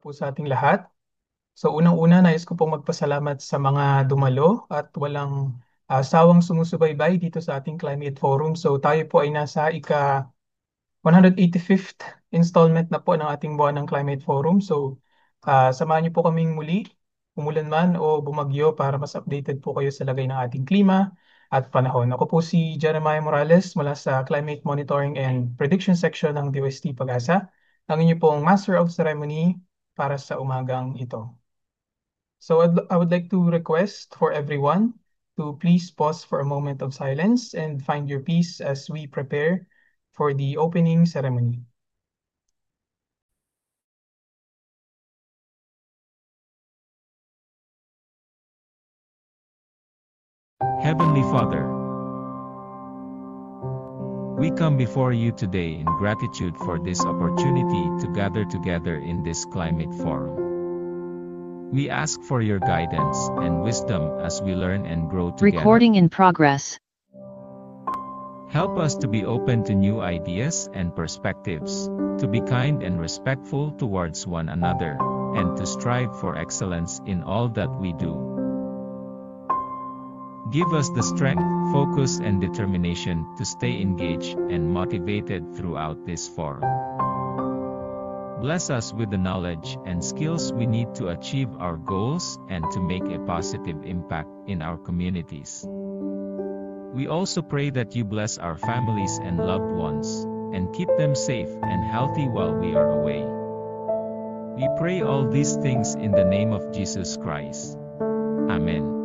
po sa ating lahat. So unang-una, nais ko pong magpasalamat sa mga dumalo at walang sawang sumusubaybay dito sa ating Climate Forum. So tayo po ay nasa ika 185th installment na po ng ating buwan ng Climate Forum. So samahan niyo po kaming muli, umulan man o bumagyo para mas updated po kayo sa lagay ng ating klima at panahon. Ako po si Jeremiah Morales mula sa Climate Monitoring and Prediction Section ng DOST Pag-asa, ang inyo pong Master of Ceremony para sa umagang ito. So I would like to request for everyone to please pause for a moment of silence and find your peace as we prepare for the opening ceremony. Heavenly Father, we come before you today in gratitude for this opportunity to gather together in this climate forum. We ask for your guidance and wisdom as we learn and grow together. Recording in progress. Help us to be open to new ideas and perspectives, to be kind and respectful towards one another, and to strive for excellence in all that we do. Give us the strength, focus and determination to stay engaged and motivated throughout this forum. Bless us with the knowledge and skills we need to achieve our goals and to make a positive impact in our communities. We also pray that you bless our families and loved ones, and keep them safe and healthy while we are away. We pray all these things in the name of Jesus Christ. Amen.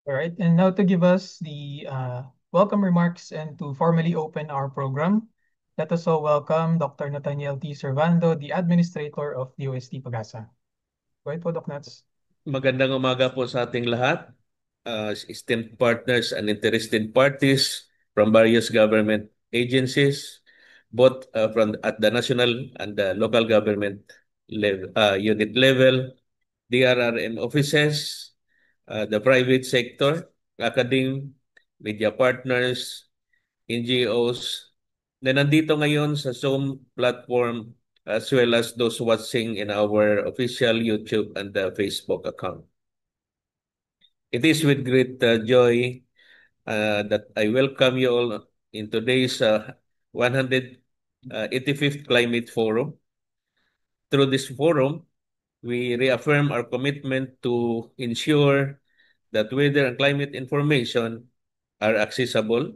All right, and now to give us the welcome remarks and to formally open our program, let us all welcome Dr. Nathaniel T. Servando, the Administrator of DOST Pagasa. Go ahead po, Doc Nats. Magandang umaga po sa ating lahat, esteemed partners and interested parties from various government agencies, both from at the national and the local government level, unit level, DRRM offices, the private sector, academe, media partners, NGOs, na nandito ngayon sa Zoom platform as well as those watching in our official YouTube and Facebook account. It is with great joy that I welcome you all in today's 185th Climate Forum. Through this forum, we reaffirm our commitment to ensure that weather and climate information are accessible,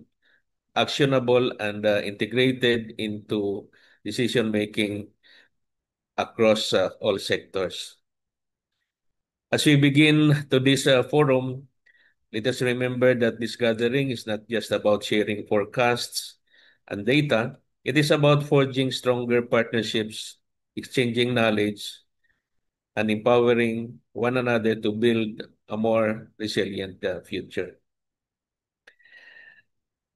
actionable, and integrated into decision-making across all sectors. As we begin today's forum, let us remember that this gathering is not just about sharing forecasts and data. It is about forging stronger partnerships, exchanging knowledge, and empowering one another to build a more resilient future.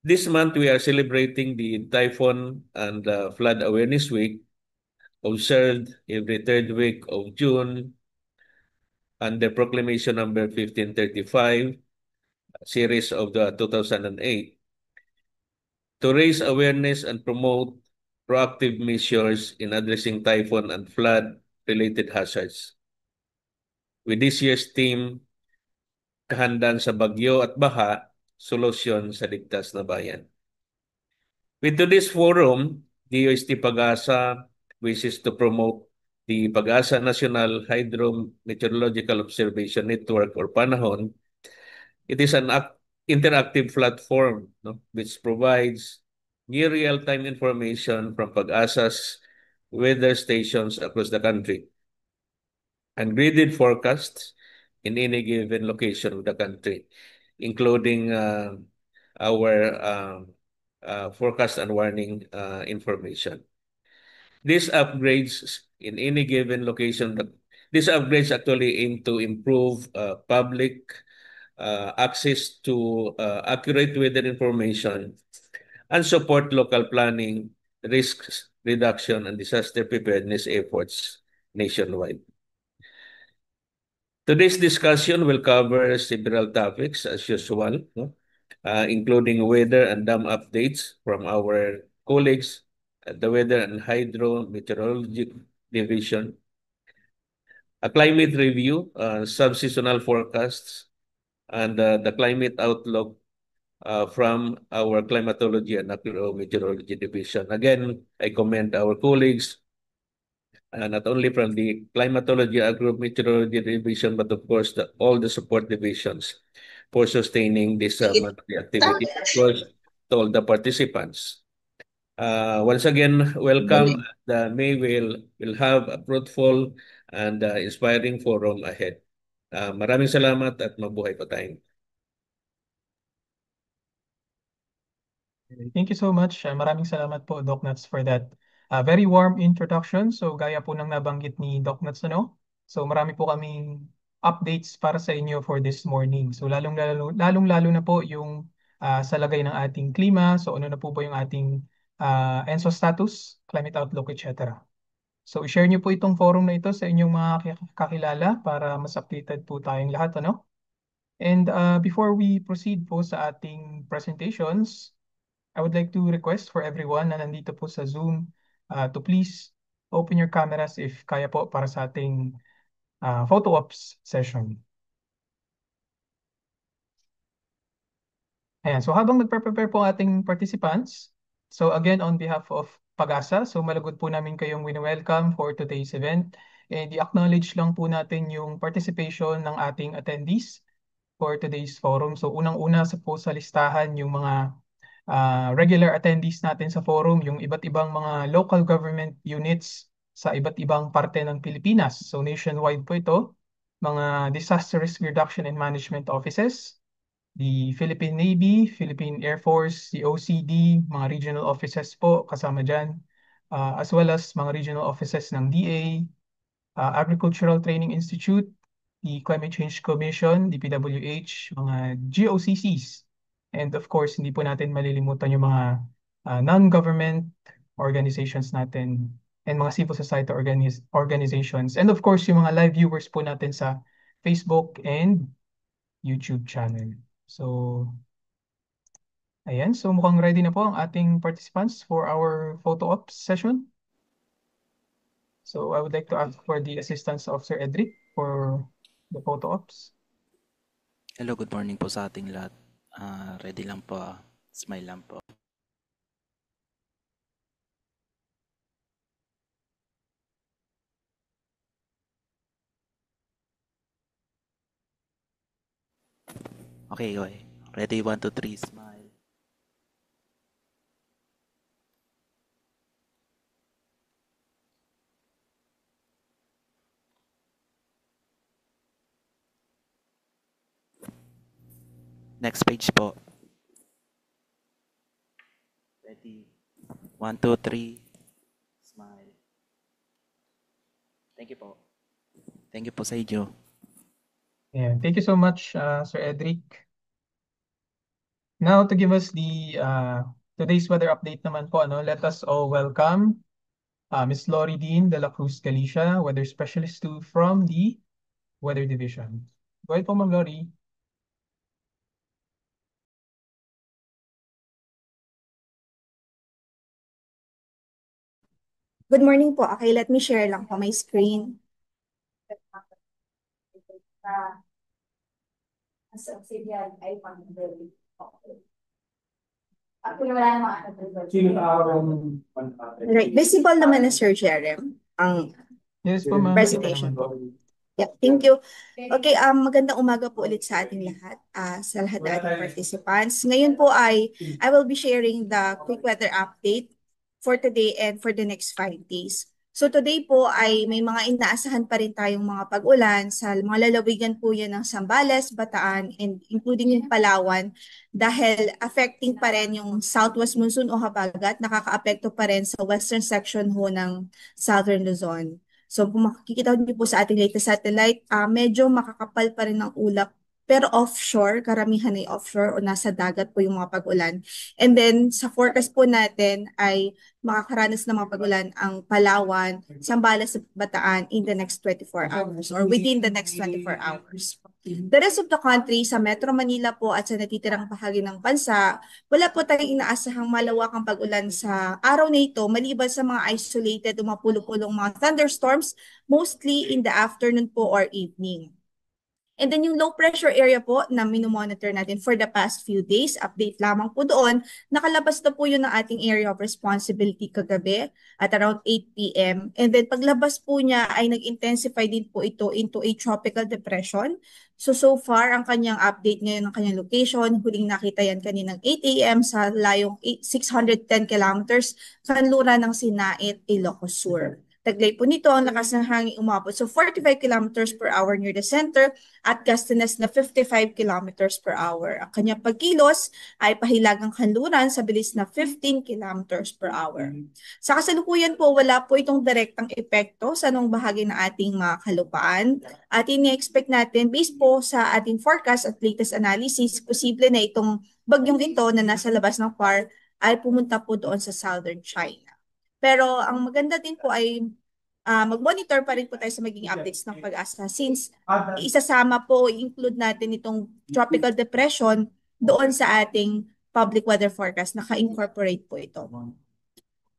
This month, we are celebrating the Typhoon and Flood Awareness Week, observed every third week of June under Proclamation number 1535, series of the 2008, to raise awareness and promote proactive measures in addressing typhoon and flood-related hazards. With this year's theme, Kahandaan sa Bagyo at Baha, Solusyon sa Ligtas na Bayan. With today's forum, DOST Pag-asa wishes to promote the Pag-asa National Hydrometeorological Observation Network or PANAHON. It is an interactive platform, no, which provides near real-time information from Pag-asa's weather stations across the country and graded forecasts in any given location of the country, including our forecast and warning information. These upgrades in any given location, these upgrades actually aim to improve public access to accurate weather information and support local planning, risk reduction, and disaster preparedness efforts nationwide. Today's discussion will cover several topics as usual, no? Including weather and dam updates from our colleagues at the Weather and Hydrometeorology Division, a climate review, sub-seasonal forecasts, and the climate outlook from our Climatology and Meteorology Division. Again, I commend our colleagues, not only from the Climatology and Meteorology Division, but of course all the support divisions for sustaining this monthly activity. Of course, to all the participants. Once again, welcome. May we'll have a fruitful and inspiring forum ahead. Maraming salamat at mabuhay pa tayong. Thank you so much. Maraming salamat po, Doc Nuts, for that very warm introduction. So gaya po ng nabanggit ni Doc Nuts, ano? So marami po kaming updates para sa inyo for this morning. So lalong-lalo na po yung sa lagay ng ating klima. So ano na po ba yung ating ENSO status, climate outlook, etc. So i-share niyo po itong forum na ito sa inyong mga kakilala para mas updated po tayong lahat, ano? And before we proceed po sa ating presentations, I would like to request for everyone na nandito po sa Zoom to please open your cameras if kaya po para sa ating photo ops session. Ayan, so habang nagpe-prepare po ating participants, so again on behalf of Pag-asa, so malugod po namin kayong wini-welcome for today's event and i-acknowledge lang po natin yung participation ng ating attendees for today's forum. So unang-una sa listahan yung mga regular attendees natin sa forum, yung iba't ibang mga local government units sa iba't ibang parte ng Pilipinas. So nationwide po ito, mga disaster risk reduction and management offices, the Philippine Navy, Philippine Air Force, the OCD, mga regional offices po kasama dyan, as well as mga regional offices ng DA, Agricultural Training Institute, the Climate Change Commission, the PWH, mga GOCCs. And of course, hindi po natin malilimutan yung mga non-government organizations natin and mga civil society organizations. And of course, yung mga live viewers po natin sa Facebook and YouTube channel. So, ayan. So, mukhang ready na po ang ating participants for our photo op session. So, I would like to ask for the assistance of Sir Edric for the photo ops. Hello, good morning po sa ating lahat. Ready lang po. Smile lang po. Okay, okay. Ready, 1, 2, 3, smile. Next page po. Ready, 1, 2, 3, smile. Thank you po. Thank you po sa inyo. Yeah, thank you so much, Sir Edric. Now, to give us the today's weather update naman po, let us all welcome Ms. Lori Dean de la Cruz Galicia, Weather Specialist 2 from the Weather Division. Go ahead po, Ma'am Lori. Good morning po. Okay, let me share lang po my screen. As obsidian ay pang-very. Okay. Actually, wala namang right. Visible naman na Sir Jerem ang Yes po, ma'am. presentation po. Yeah, thank you. Okay, magandang umaga po ulit sa ating lahat, sa lahat ng ating participants. Ngayon po I will be sharing the quick weather update for today and for the next 5 days. So today po ay may mga inaasahan pa rin tayong mga pag-ulan sa mga lalawigan po yan ng Zambales, Bataan, and including yung Palawan dahil affecting pa rin yung southwest monsoon o habagat, nakaka-apekto pa rin sa western section ho ng Southern Luzon. So kung makikita niyo po sa ating latest satellite, medyo makakapal pa rin ang ulap pero offshore, karamihan ay offshore o nasa dagat po yung mga pag-ulan. And then sa forecast po natin ay makakaranas ng mga pag-ulan ang Palawan, Zambales, Bataan in the next 24 hours or within the next 24 hours. The rest of the country, sa Metro Manila po at sa natitirang bahagi ng bansa, wala po tayong inaasahang malawakang pag-ulan sa araw na ito maliban sa mga isolated o mapulupulong mga thunderstorms, mostly in the afternoon po or evening. And then yung low pressure area po na minomonitor natin for the past few days, update lamang po doon, nakalabas na po yun ng ating area of responsibility kagabi at around 8 p.m. And then paglabas po niya ay nag-intensify din po ito into a tropical depression. So far, ang kanyang update ngayon ng kanyang location, huling nakita yan kaninang 8 a.m. sa layong 610 kilometers kanluran ng Sinait, Ilocos Sur. Taglay po nito ang lakas ng hangin umabot so 45 kilometers per hour near the center at gustiness na 55 kilometers per hour. Ang kanyang pagkilos ay pahilagang kanluran sa bilis na 15 kilometers per hour. Sa kasalukuyan po, wala po itong direktang epekto sa anong bahagi ng ating mga kalupaan. At ini-expect natin, based po sa ating forecast at latest analysis, posible na itong bagyong ito na nasa labas ng FAR ay pumunta po doon sa southern China. Pero ang maganda din po ay mag-monitor pa rin po tayo sa maging updates ng Pag-asa since isasama po, include natin itong tropical depression doon sa ating public weather forecast. Naka-incorporate po ito.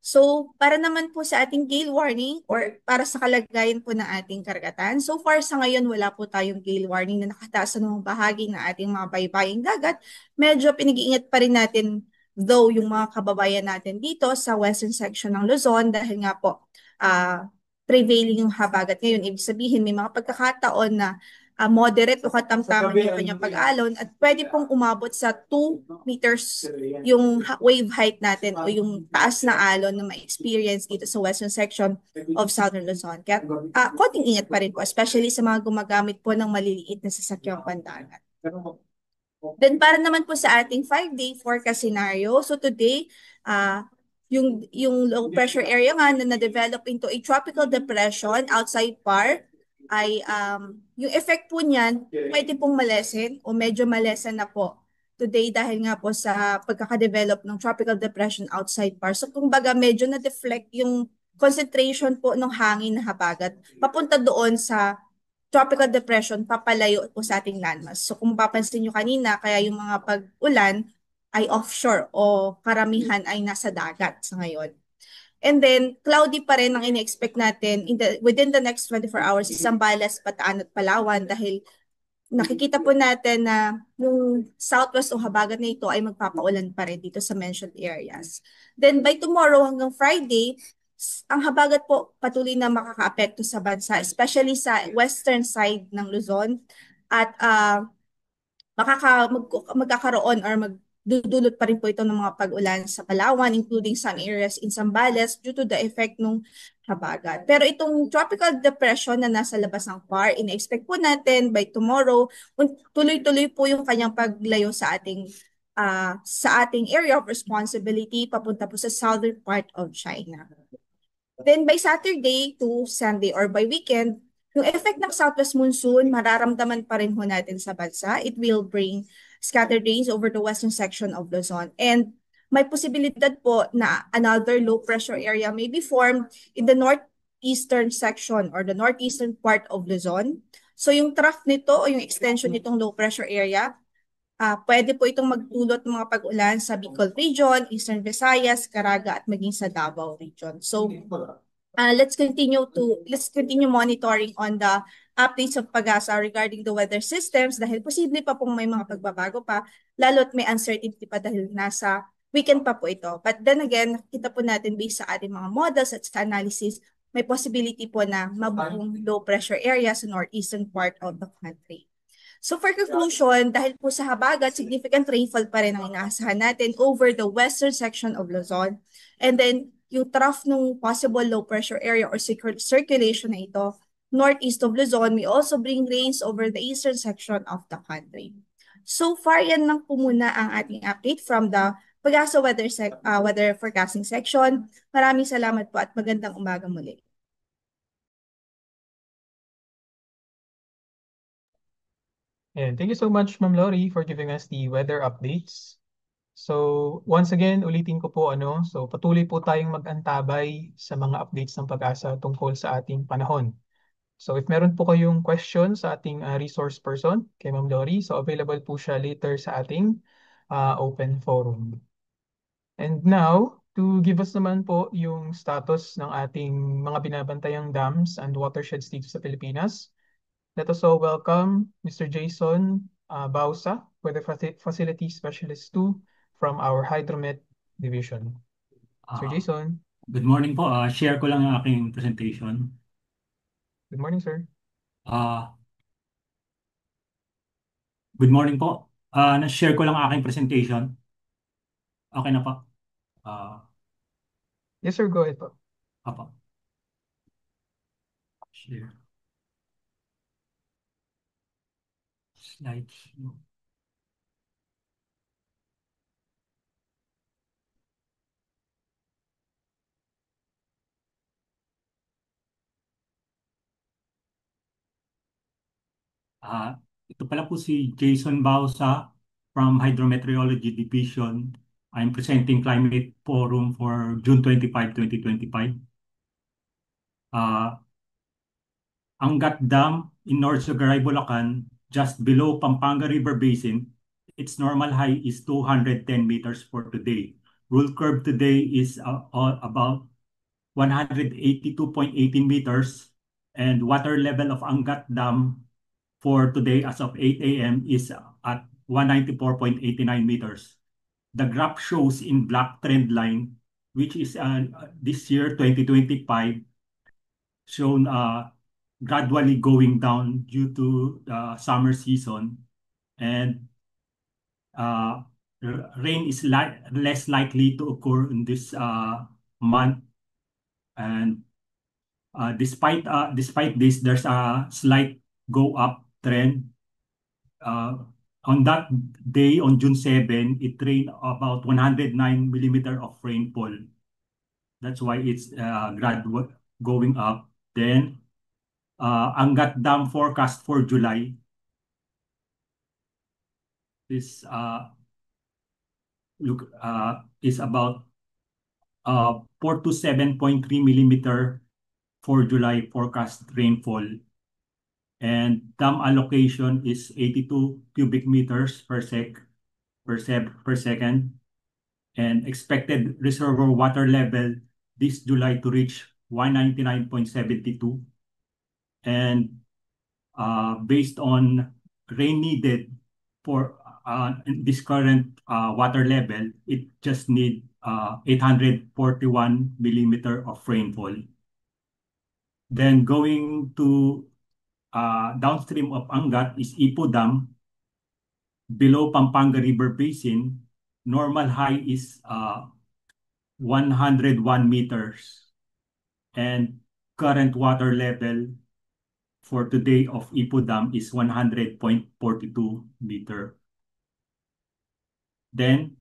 So, para naman po sa ating gale warning or para sa kalagayan po ng ating karagatan, so far sa ngayon wala po tayong gale warning na nakataas sa mga bahagi ng ating mga baybaying dagat. Medyo pinag-iingat pa rin natin though yung mga kababayan natin dito sa western section ng Luzon dahil nga po prevailing yung habagat ngayon. Ibig sabihin may mga pagkakataon na moderate o katamtaman yung kanyang pag-alon at pwede pong umabot sa 2 meters yung wave height natin o yung taas na alon na ma-experience dito sa western section of Southern Luzon. Kaya konting ingat pa rin po, especially sa mga gumagamit po ng maliliit na sasakyang pandagat. Then para naman po sa ating 5-day forecast scenario, so today, yung low pressure area nga na na-develop into a tropical depression outside PAR ay yung effect po niyan pwede pong malesen o medyo malesen na po today dahil nga po sa pagkaka-develop ng tropical depression outside PAR. So kumbaga medyo na-deflect yung concentration po ng hangin na habagat papunta doon sa tropical depression papalayo po sa ating landmass. So kung papansin nyo kanina, kaya yung mga pag-ulan ay offshore o karamihan ay nasa dagat sa ngayon. And then, cloudy pa rin ang ina-expect natin within the next 24 hours sa Zambales, Bataan at Palawan dahil nakikita po natin na yung southwest o habagat na ito ay magpapaulan pa rin dito sa mentioned areas. Then by tomorrow hanggang Friday, ang habagat po patuloy na makakaapekto sa bansa, especially sa western side ng Luzon at magkakaroon or magdudulot pa rin po ito ng mga pag-ulan sa Palawan, including some areas in Zambales due to the effect ng habagat. Pero itong tropical depression na nasa labas ng PAR, ina-expect po natin by tomorrow, tuloy-tuloy po yung kanyang paglayo sa ating area of responsibility papunta po sa southern part of China. Then by Saturday to Sunday or by weekend, yung effect ng southwest monsoon, mararamdaman pa rin ho natin sa bansa. It will bring scattered rains over the western section of Luzon. And may posibilidad po na another low pressure area may be formed in the northeastern section or the northeastern part of Luzon. So yung trough nito o yung extension nitong low pressure area, pwede po itong magdulot ng mga pag-ulan sa Bicol Region, Eastern Visayas, Caraga at maging sa Davao Region. So let's continue monitoring on the updates of PAGASA regarding the weather systems dahil posible pa pong may mga pagbabago pa, lalo't may uncertainty pa dahil nasa weekend pa po ito. But then again, nakita po natin based sa ating mga models at sa analysis, may possibility po na mabuong low pressure area sa northeastern part of the country. So for conclusion, dahil po sa habagat, significant rainfall pa rin ang inaasahan natin over the western section of Luzon. And then, yung trough ng possible low pressure area or circulation na ito, northeast of Luzon may also bring rains over the eastern section of the country. So far, yan lang po muna ang ating update from the PAGASA weather forecasting section. Maraming salamat po at magandang umaga muli. And thank you so much, Ma'am Lori, for giving us the weather updates. So, once again, ulitin ko po so patuloy po tayong mag-antabay sa mga updates ng Pag-asa tungkol sa ating panahon. So, if meron po kayong question sa ating resource person, kay Ma'am Lori, so available po siya later sa ating open forum. And now, to give us naman po yung status ng ating mga binabantayang dams and watersheds dito sa Pilipinas, let us all welcome Mr. Jason Bausa, Weather Facility Specialist 2 from our Hydromet Division. Sir Jason. Good morning po. Share ko lang ang aking presentation. Good morning, sir. Good morning po. Na-share ko lang ang aking presentation. Okay na po. Yes, sir. Go ahead po. Apo. Share. Slides. Ito pala po si Jason Bausa from Hydrometeorology Division. I'm presenting Climate Forum for June 25, 2025. Angat Dam in North Sagaray, Bulacan, just below Pampanga River Basin, its normal height is 210 meters for today. Rule curve today is about 182.18 meters, and water level of Angat Dam for today as of 8 a.m. is at 194.89 meters. The graph shows in black trend line, which is this year 2025, shown gradually going down due to the summer season, and rain is less likely to occur in this month. And despite this, there's a slight go up trend On that day, on June 7, it rained about 109 millimeter of rainfall. That's why it's gradual going up. Then, Angat Dam forecast for July is is about 4 to 7.3 millimeter for July forecast rainfall. And dam allocation is 82 cubic meters per second. And expected reservoir water level this July to reach 199.72. And based on rain needed for this current water level, it just need 841 millimeter of rainfall. Then going to downstream of Angat is Ipo Dam. Below Pampanga River Basin, normal high is 101 meters. And current water level for today of Ipo Dam is 100.42 meter. Then,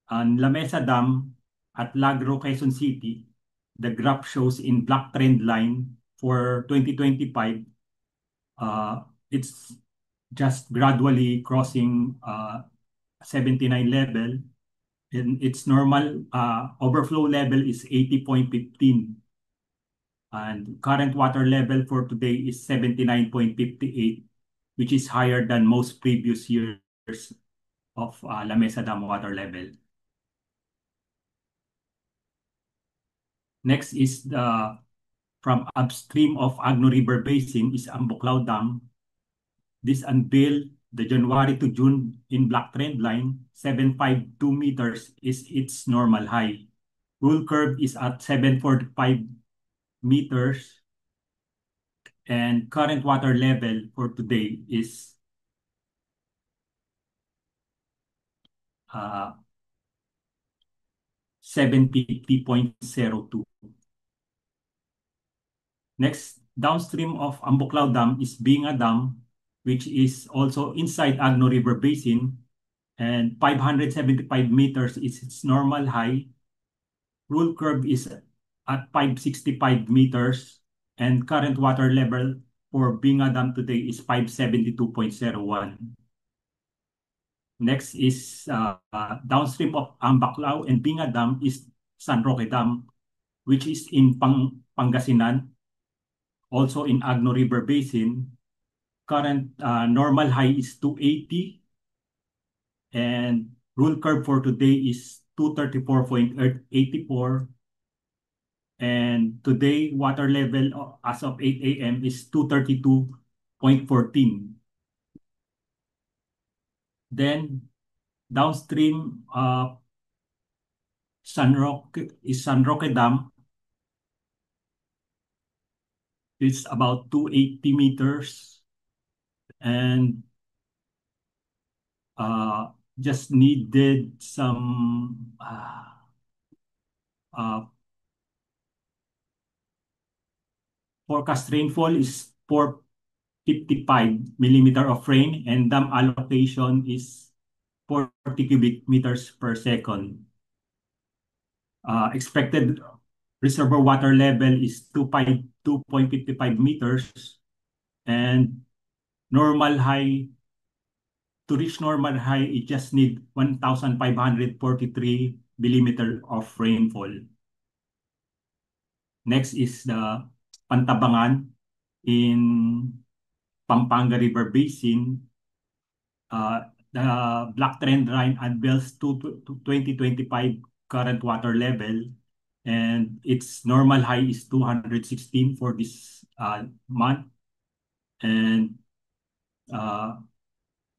on La Mesa Dam at Lagro, Quezon City, the graph shows in black trend line for 2025, it's just gradually crossing 79 level, and its normal overflow level is 80.15. And current water level for today is 79.58, which is higher than most previous years of La Mesa Dam water level. Next is from upstream of Agno River Basin is Ambuklao Dam. This until the January to June in black trend line, 752 meters is its normal high. Rule curve is at 745 meters. And current water level for today is 750.02. Next, downstream of Ambuklao Dam is Binga Dam, which is also inside Agno River Basin, and 575 meters is its normal high. Rule curve is at 565 meters, and current water level for Binga Dam today is 572.01. Next is downstream of Ambuklao and Binga Dam is San Roque Dam, which is in Pangasinan, also in Agno River Basin. Current normal high is 280, and rule curve for today is 234.84. And today, water level as of 8 a.m. is 232.14. Then, downstream San Roque Dam. It's about 280 meters, and just needed some forecast rainfall is 455 millimeter of rain, and dam allocation is 40 cubic meters per second. Expected reservoir water level is 2.55 meters, and normal high, to reach normal high, it just need 1,543 millimeter of rainfall. Next is the Pantabangan in Pampanga River Basin. The black trend line unveils to 2025 current water level, and its normal high is 216 for this month. And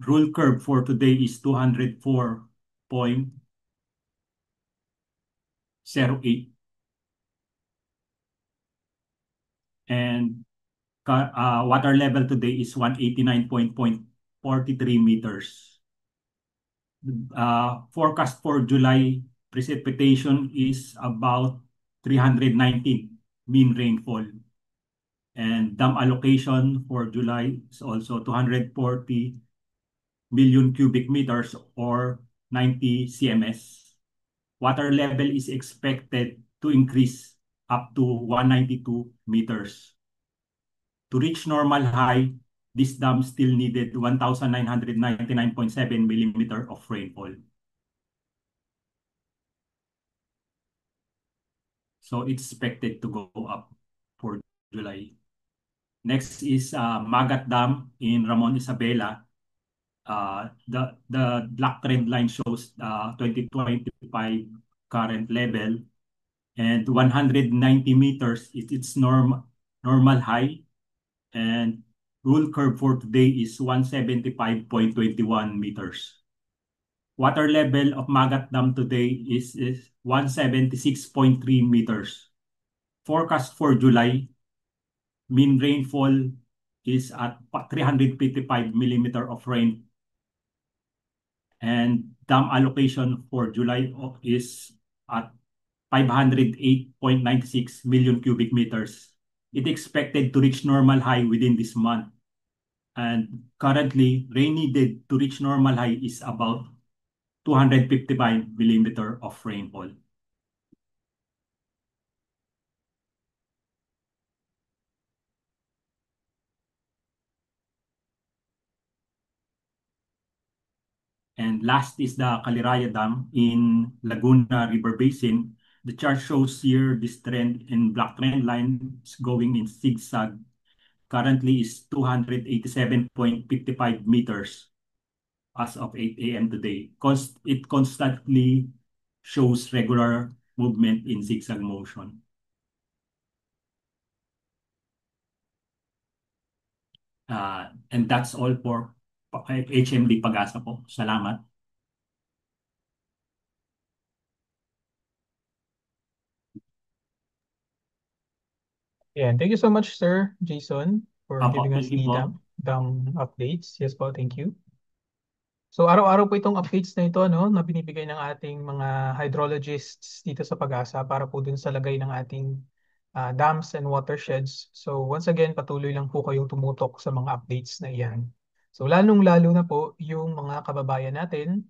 rule curve for today is 204.08. And water level today is 189.43 meters. Forecast for July precipitation is about 319 mean rainfall. And dam allocation for July is also 240 million cubic meters or 90 cms. Water level is expected to increase up to 192 meters. To reach normal high, this dam still needed 1,999.7 millimeter of rainfall. So it's expected to go up for July. Next is Magat Dam in Ramon Isabela. The black trend line shows 2025 current level, and 190 meters is its normal high, and rule curve for today is 175.21 meters. Water level of Magat Dam today is 176.3 meters. Forecast for July, mean rainfall is at 355 millimeter of rain, and dam allocation for July is at 508.96 million cubic meters. It expected to reach normal high within this month. And currently, rain needed to reach normal high is about 255 millimeter of rainfall. And last is the Caliraya Dam in Laguna River Basin. The chart shows here this trend in black trend line is going in zigzag. Currently is 287.55 meters as of 8 a.m. today. It constantly shows regular movement in zigzag motion. And that's all for HMD Pag-asa po. Salamat. Yeah, thank you so much, Sir Jason, for Apo, giving us thank you the po. dam updates. Yes po, thank you. So araw-araw po itong updates na ito na binibigay ng ating mga hydrologists dito sa Pag-asa para po dun sa lagay ng ating dams and watersheds. So once again, patuloy lang po kayong tumutok sa mga updates na iyan. So lalong-lalo na po yung mga kababayan natin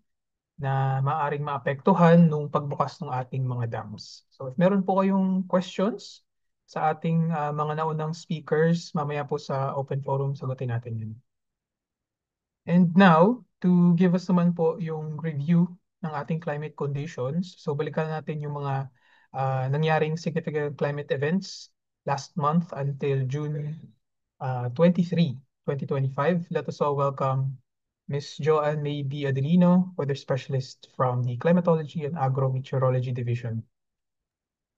na maaring maapektuhan nung pagbukas ng ating mga dams. So if meron po kayong questions sa ating mga naunang speakers, mamaya po sa open forum, sagutin natin yun. And now, to give us naman po yung review ng ating climate conditions. So balikan natin yung mga nangyaring significant climate events last month until June 23, 2025. Let us all welcome Ms. Joanne May B. Adelino, weather specialist from the Climatology and Agrometeorology Division.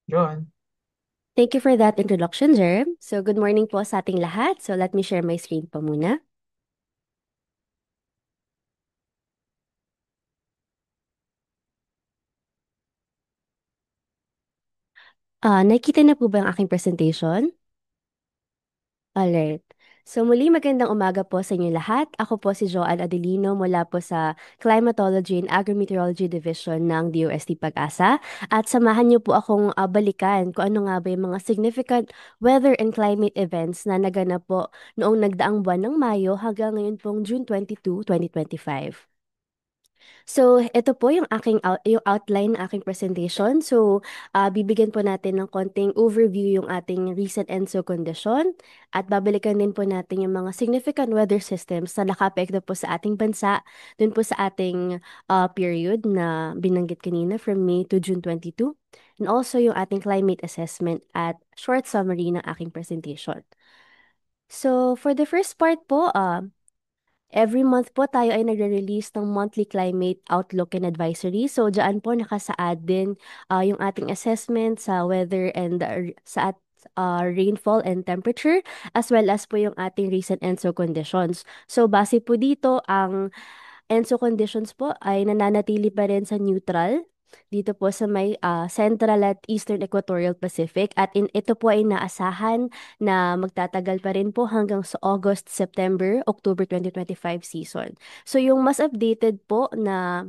Joanne. Thank you for that introduction, Jerem. So good morning po sa ating lahat. So let me share my screen po muna. Nakikita na po ba ang aking presentation? Alright. So muli magandang umaga po sa inyo lahat. Ako po si Joanne Adelino mula po sa Climatology and Agrometeorology Division ng DOST Pag-asa. At samahan niyo po akong balikan kung ano nga ba yung mga significant weather and climate events na naganap po noong nagdaang buwan ng Mayo hanggang ngayon pong June 22, 2025. So, ito po yung yung outline ng aking presentation. So, bibigyan po natin ng konting overview yung ating recent ENSO condition at babalikan din po natin yung mga significant weather systems na nakaapekto po sa ating bansa dun po sa ating period na binanggit kanina from May to June 22. And also yung ating climate assessment at short summary ng aking presentation. So, for the first part po, every month po tayo ay nagre-release ng monthly climate outlook and advisory. So, dyan po nakasaad din yung ating assessment sa weather and sa rainfall and temperature, as well as po yung ating recent ENSO conditions. So, base po dito, ang ENSO conditions po ay nananatili pa rin sa neutral dito po sa may Central at Eastern Equatorial Pacific, at ito po ay naasahan na magtatagal pa rin po hanggang sa August, September, October 2025 season. So yung mas updated po na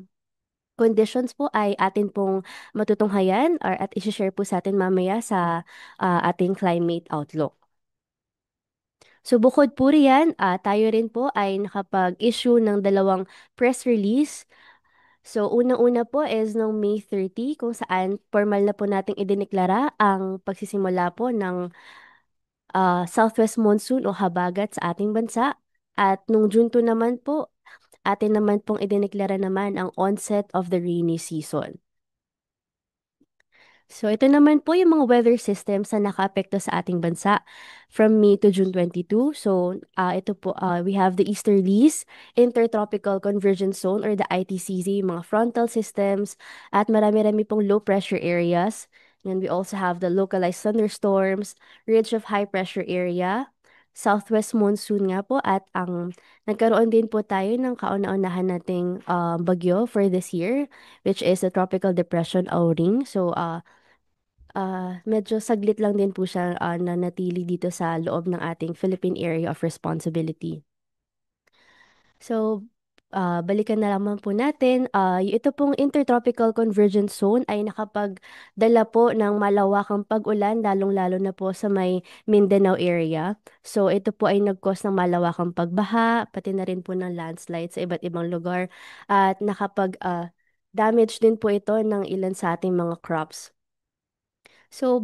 conditions po ay atin pong matutunghayan at isi-share po sa atin mamaya sa ating climate outlook. So bukod po riyan, tayo rin po ay nakapag-issue ng dalawang press release. So unang-una po is noong May 30 kung saan formal na po nating idineklara ang pagsisimula po ng southwest monsoon o habagat sa ating bansa. At nung June 2 naman po, atin naman pong idineklara naman ang onset of the rainy season. So ito naman po yung mga weather systems na nakaapekto sa ating bansa from May to June 22. So ito po, we have the easterlies, intertropical convergence zone or the ITCZ, mga frontal systems, at marami-rami pong low pressure areas. And we also have the localized thunderstorms, ridge of high pressure area, southwest monsoon nga po, at ang nagkaroon din po tayo ng kauna-unahan nating bagyo for this year, which is the tropical depression Auring. So medyo saglit lang din po siya nanatili dito sa loob ng ating Philippine Area of Responsibility. So, balikan na naman po natin. Ito pong Intertropical Convergence Zone ay nakapagdala po ng malawakang pag-ulan, lalong-lalo na po sa may Mindanao area. So, ito po ay nag-cause ng malawakang pagbaha, pati na rin po ng landslide sa iba't ibang lugar. At damage din po ito ng ilan sa ating mga crops. So,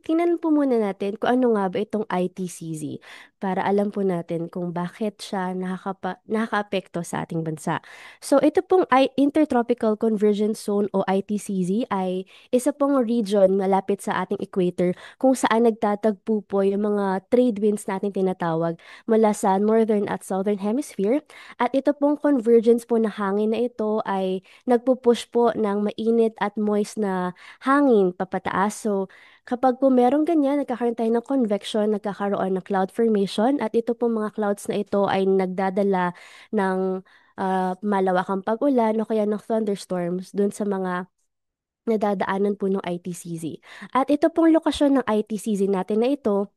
tingnan po muna natin kung ano nga ba itong ITCZ para alam po natin kung bakit siya nakakaapekto sa ating bansa. So, ito pong Intertropical Convergence Zone o ITCZ ay isa pong region malapit sa ating equator kung saan nagtatagpo po yung mga trade winds natin tinatawag mula sa northern at southern hemisphere. At ito pong convergence po na hangin na ito ay nagpupush po ng mainit at moist na hangin papataas. So, kapag po merong ganyan, nagkakaroon tayo ng convection, nagkakaroon ng cloud formation, at ito po mga clouds na ito ay nagdadala ng malawakang pag-ulan o kaya ng thunderstorms dun sa mga nadadaanan po ng ITCZ. At ito pong lokasyon ng ITCZ natin na ito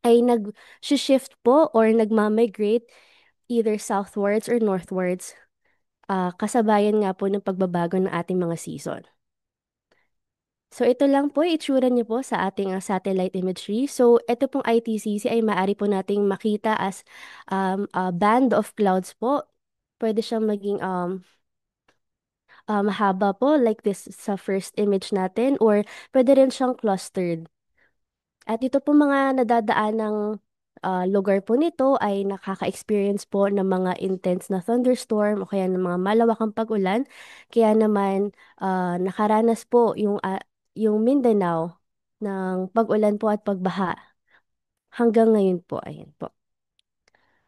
ay nag-shift po or nagmamigrate either southwards or northwards, kasabayan nga po ng pagbabago ng ating mga season. So ito lang po itsura niyo po sa ating satellite imagery. So ito pong ITCC ay maaari po nating makita as a band of clouds po. Pwede siyang maging mahaba po like this sa first image natin or pwede rin siyang clustered. At ito po mga nadadaan ng lugar po nito ay nakaka-experience po ng mga intense na thunderstorm o kaya ng mga malawakang pag-ulan. Kaya naman nakaranas po yung Mindanao ng pag-ulan po at pagbaha. Hanggang ngayon po, ayan po.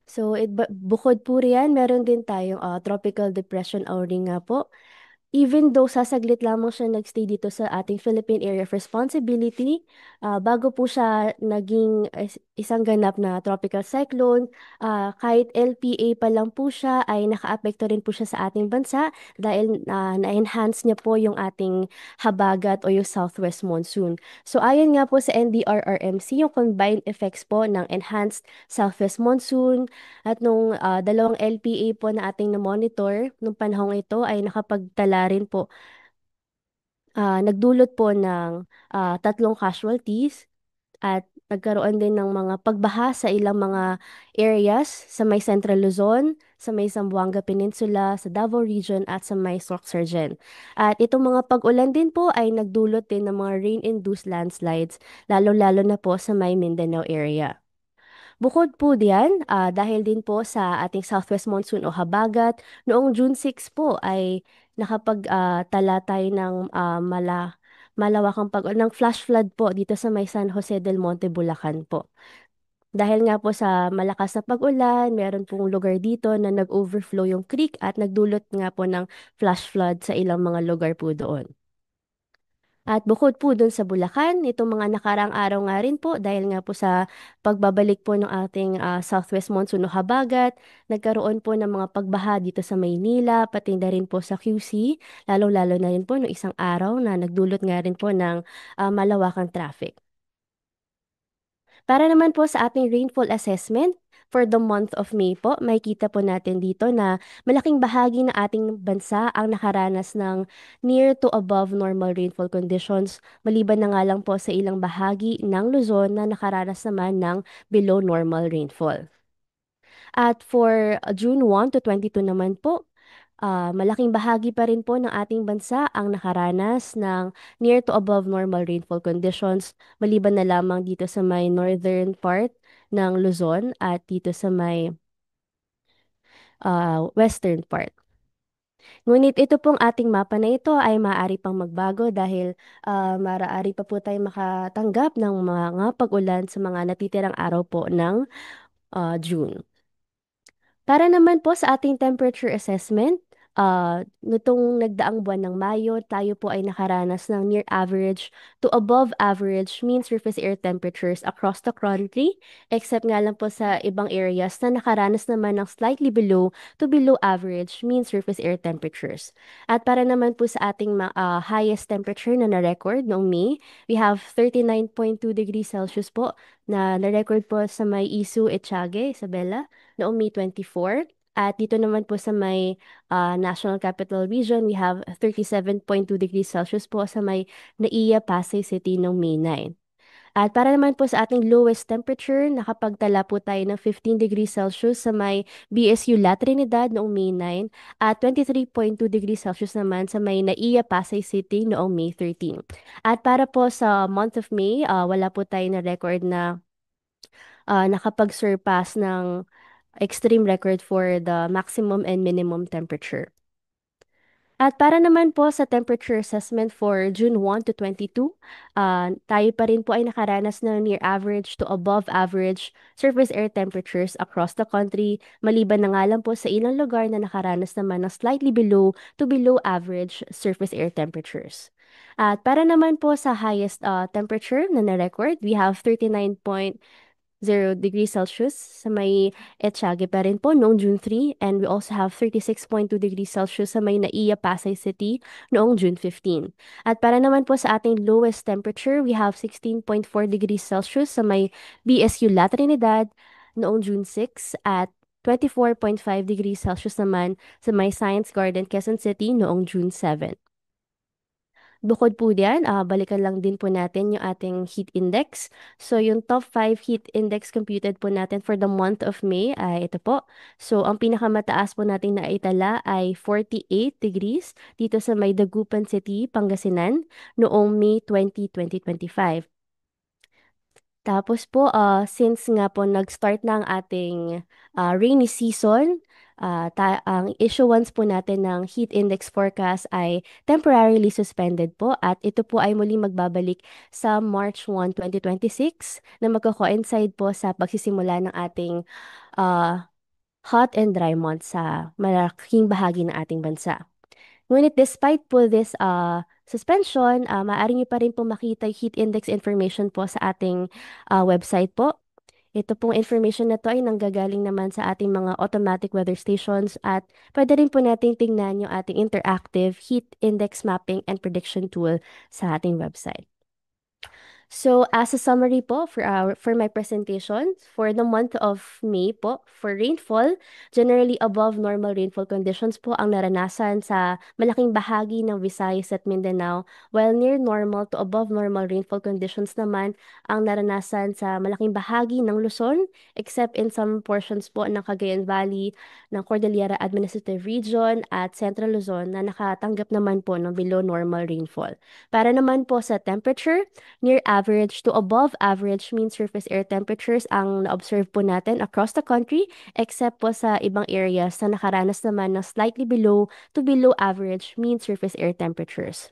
So, bukod po riyan, meron din tayong tropical depression Auring nga po. Even though sasaglit lamang siya nagstay dito sa ating Philippine Area of Responsibility, bago po siya naging isang ganap na tropical cyclone, kahit LPA pa lang po siya ay nakaapekto rin po siya sa ating bansa dahil na-enhance niya po yung ating habagat o yung southwest monsoon. So ayon nga po sa NDRRMC, yung combined effects po ng enhanced southwest monsoon at nung dalawang LPA po na ating na-monitor nung panahong ito ay nakapagtala rin po, nagdulot po ng 3 casualties at nagkaroon din ng mga pagbaha sa ilang mga areas sa may Central Luzon, sa may Zamboanga Peninsula, sa Davao Region at sa may Sorsogon. At itong mga pag-ulan din po ay nagdulot din ng mga rain-induced landslides, lalo-lalo na po sa may Mindanao area. Bukod po diyan, dahil din po sa ating southwest monsoon o habagat, noong June 6 po ay nakapagtala tayo ng malawakang ng flash flood po dito sa may San Jose del Monte, Bulacan po. Dahil nga po sa malakas na pag-ulan, meron pong lugar dito na nag-overflow yung creek at nagdulot nga po ng flash flood sa ilang mga lugar po doon. At bukod po dun sa Bulacan, itong mga nakarang araw nga rin po dahil nga po sa pagbabalik po ng ating southwest monsoon o habagat, nagkaroon po ng mga pagbaha dito sa Maynila, pati na rin po sa QC, lalo-lalo na rin po no isang araw na nagdulot nga rin po ng malawakang traffic. Para naman po sa ating rainfall assessment, For the month of May po, makikita po natin dito na malaking bahagi ng ating bansa ang nakaranas ng near to above normal rainfall conditions, maliban na nga lang po sa ilang bahagi ng Luzon na nakaranas naman ng below normal rainfall. At for June 1 to 22 naman po, malaking bahagi pa rin po ng ating bansa ang nakaranas ng near to above normal rainfall conditions, maliban na lamang dito sa may northern part ng Luzon at dito sa may western part. Ngunit ito pong ating mapa na ito ay maaari pang magbago dahil maaari pa po tayo makatanggap ng mga pag-ulan sa mga natitirang araw po ng June. Para naman po sa ating temperature assessment, nitong nagdaang buwan ng Mayo, tayo po ay nakaranas ng near average to above average mean surface air temperatures across the country, except nga lang po sa ibang areas na nakaranas naman ng slightly below to below average mean surface air temperatures. At para naman po sa ating highest temperature na na-record noong May, we have 39.2 degrees Celsius po na na-record po sa may Isu, Etiague, Isabela, noong May 24. At dito naman po sa may National Capital Region, we have 37.2 degrees Celsius po sa may Naiya, Pasay City noong May 9. At para naman po sa ating lowest temperature, nakapagtala po tayo ng 15 degrees Celsius sa may BSU La Trinidad noong May 9 at 23.2 degrees Celsius naman sa may Naiya, Pasay City noong May 13. At para po sa month of May, wala po tayo na record na nakapag-surpass ng extreme record for the maximum and minimum temperature. At para naman po sa temperature assessment for June 1 to 22, tayo pa rin po ay nakaranas ng near average to above average surface air temperatures across the country, maliban na nga lang po sa ilang lugar na nakaranas naman ng slightly below to below average surface air temperatures. At para naman po sa highest temperature na na-record, we have 39.0 degrees Celsius sa may Etiague pa rin po noong June 3, and we also have 36.2 degrees Celsius sa may Naiya, Pasay City noong June 15. At para naman po sa ating lowest temperature, we have 16.4 degrees Celsius sa may BSU La Trinidad noong June 6 at 24.5 degrees Celsius naman sa may Science Garden, Quezon City noong June 7. Bukod po diyan, balikan lang din po natin yung ating heat index. So, yung top 5 heat index computed po natin for the month of May ay ito po. So, ang pinakamataas po natin na itala ay 48 degrees dito sa may Dagupan City, Pangasinan noong May 20, 2025. Tapos po, since nga po nag-start na ang ating rainy season, ang issuance po natin ng heat index forecast ay temporarily suspended po at ito po ay muling magbabalik sa March 1, 2026 na magko-coincide po sa pagsisimula ng ating hot and dry month sa malaking bahagi ng ating bansa. Ngunit despite po this suspension, maaari nyo pa rin po makita yung heat index information po sa ating website po. Ito pong information na to ay nanggagaling naman sa ating mga automatic weather stations at pwede rin po nating tingnan yung ating interactive heat index mapping and prediction tool sa ating website. So, as a summary po for my presentation, for the month of May po, for rainfall, generally above normal rainfall conditions po ang naranasan sa malaking bahagi ng Visayas at Mindanao, while near normal to above normal rainfall conditions naman ang naranasan sa malaking bahagi ng Luzon, except in some portions po ng Cagayan Valley, ng Cordillera Administrative Region at Central Luzon na nakatanggap naman po ng below normal rainfall. Para naman po sa temperature, near average to above average mean surface air temperatures ang na-observe po natin across the country, except po sa ibang areas na nakaranas naman ng slightly below to below average mean surface air temperatures.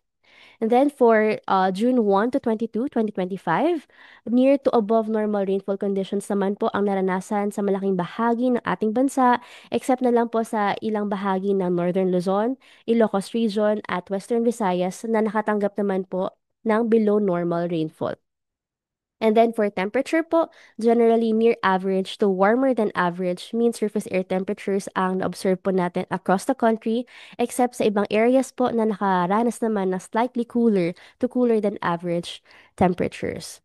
And then for June 1 to 22, 2025, near to above normal rainfall conditions naman po ang naranasan sa malaking bahagi ng ating bansa, except na lang po sa ilang bahagi ng Northern Luzon, Ilocos Region at Western Visayas na nakatanggap naman po ng below normal rainfall. And then for temperature po, generally near average to warmer than average mean surface air temperatures ang na-observe po natin across the country, except sa ibang areas po na nakaranas naman na slightly cooler to cooler than average temperatures.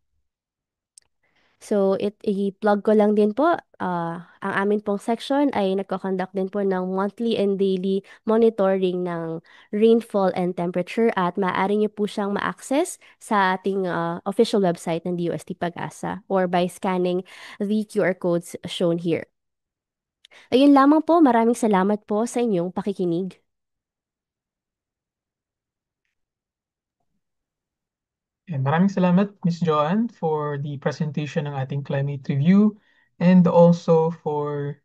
So, i-plug ko lang din po, ang amin pong section ay nagko-conduct din po ng monthly and daily monitoring ng rainfall and temperature at maaari niyo po siyang ma-access sa ating official website ng DOST Pag-asa or by scanning the QR codes shown here. Ayun lamang po, maraming salamat po sa inyong pakikinig. And maraming salamat, Ms. Joanne, for the presentation ng ating climate review and also for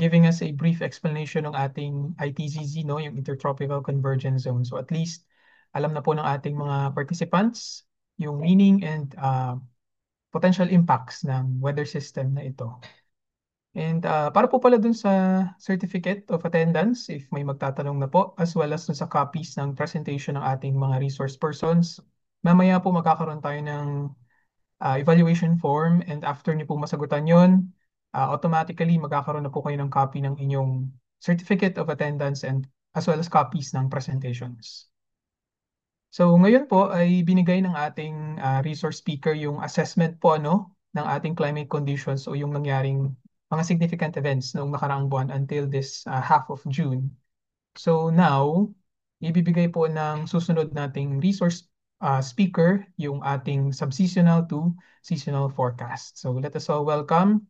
giving us a brief explanation ng ating ITZZ, no, yung Intertropical Convergence Zone. So at least alam na po ng ating mga participants yung meaning and potential impacts ng weather system na ito. And para po pala dun sa certificate of attendance, if may magtatanong na po, as well as dun sa copies ng presentation ng ating mga resource persons, mamaya po magkakaroon tayo ng evaluation form and after niyo po masagutan yon, automatically magkakaroon na po kayo ng copy ng inyong certificate of attendance and as well as copies ng presentations. So ngayon po ay binigay ng ating resource speaker yung assessment po ng ating climate conditions o yung nangyaring mga significant events noong nakaraang buwan until this half of June. So now, ibibigay po ng susunod nating resource speaker yung ating subseasonal to seasonal forecast. So let us all welcome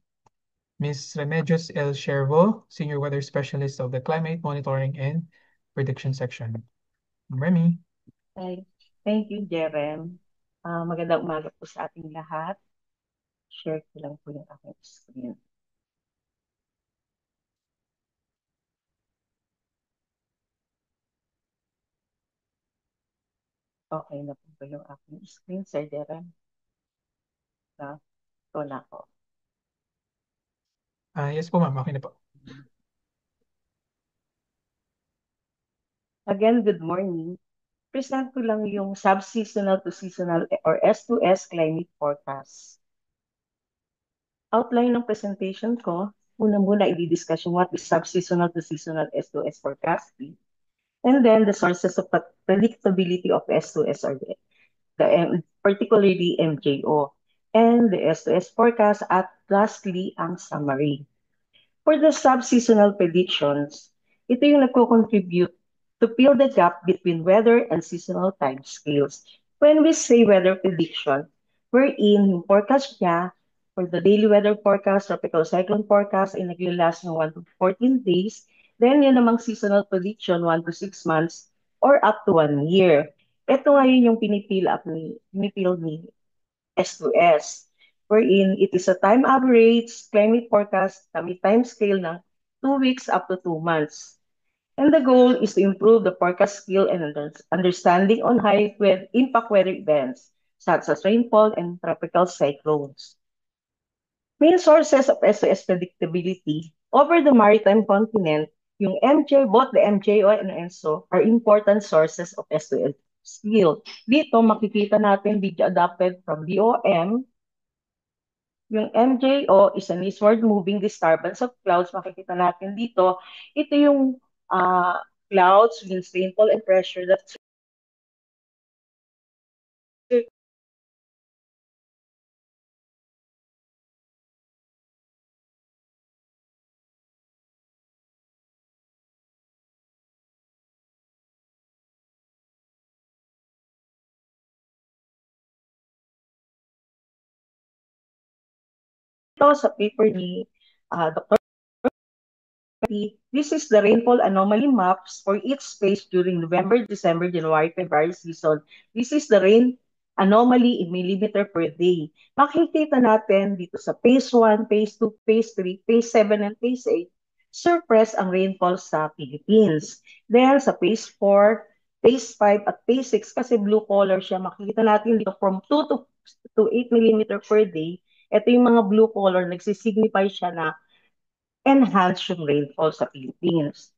Ms. Remedios L. Shervo, Senior Weather Specialist of the Climate Monitoring and Prediction Section. Remy. Hi. Thank you, Jeren. Magandang umaga po sa ating lahat. Share ko lang po yung aking screen. Okay na po ba yung aking screen, Sir Jeren? Ito na po. Yes po, ma'am. Okay na po. Again, good morning. Present ko lang yung subseasonal to seasonal or S2S climate forecast. Outline ng presentation ko, muna i-discuss yung what is subseasonal to seasonal S2S forecasting. And then the sources of predictability of S2S or particularly MJO, and the S2S forecast at lastly ang summary. For the sub-seasonal predictions, ito yung nagko-contribute to fill the gap between weather and seasonal time scales. When we say weather prediction, we're in yung forecast niya for the daily weather forecast, tropical cyclone forecast ay naglalast ng 1 to 14 days. Then yun namang seasonal prediction, 1 to 6 months or up to 1 year. Ito ngayon yung pinipil ni S2S, wherein it is a time average climate forecast kami time scale ng 2 weeks up to 2 months. And the goal is to improve the forecast skill and understanding on high impact weather events such as rainfall and tropical cyclones. Main sources of SOS predictability over the maritime continent, yung both the MJO and ENSO are important sources of SOS skill. Dito makikita natin video adapted from DOM. Yung MJO is an eastward moving disturbance of clouds. Makikita natin dito. Ito yung clouds, winds, rainfall, and pressure that ito sa paper ni Dr. This is the rainfall anomaly maps for each phase during November, December, January, February season. This is the rain anomaly in millimeter per day. Makikita natin dito sa phase 1, phase 2, phase 3, phase 7, and phase 8, surpress ang rainfall sa Philippines. Then sa phase 4, phase 5, at phase 6, kasi blue color siya, makikita natin dito from 2 to 8 millimeter per day. Ito yung mga blue color, nagsisignify siya na enhance yung rainfall sa Philippines.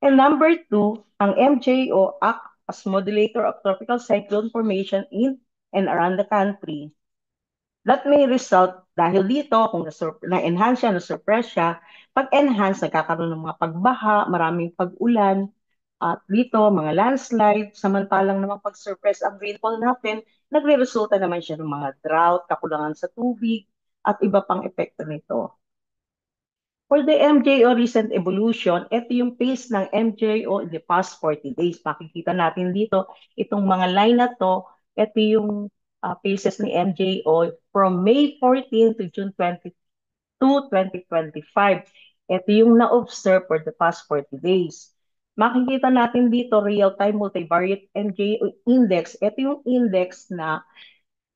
And number 2, ang MJO act as modulator of tropical cyclone formation in and around the country. That may result dahil dito, kung na-enhance siya, na-suppress siya, pag-enhance, nagkakaroon ng mga pagbaha, maraming pag-ulan, at dito, mga landslide, samantalang naman pag-suppress ang rainfall natin, nagre-resulta naman siya ng mga drought, kakulangan sa tubig, at iba pang epekto nito. For the MJO recent evolution, ito yung pace ng MJO in the past 40 days. Makikita natin dito, itong mga line na to, ito yung paces ni MJO from May 14 to June 22, 2025. Ito yung na-observe for the past 40 days. Makikita natin dito, real-time multivariate MJO index. Ito yung index na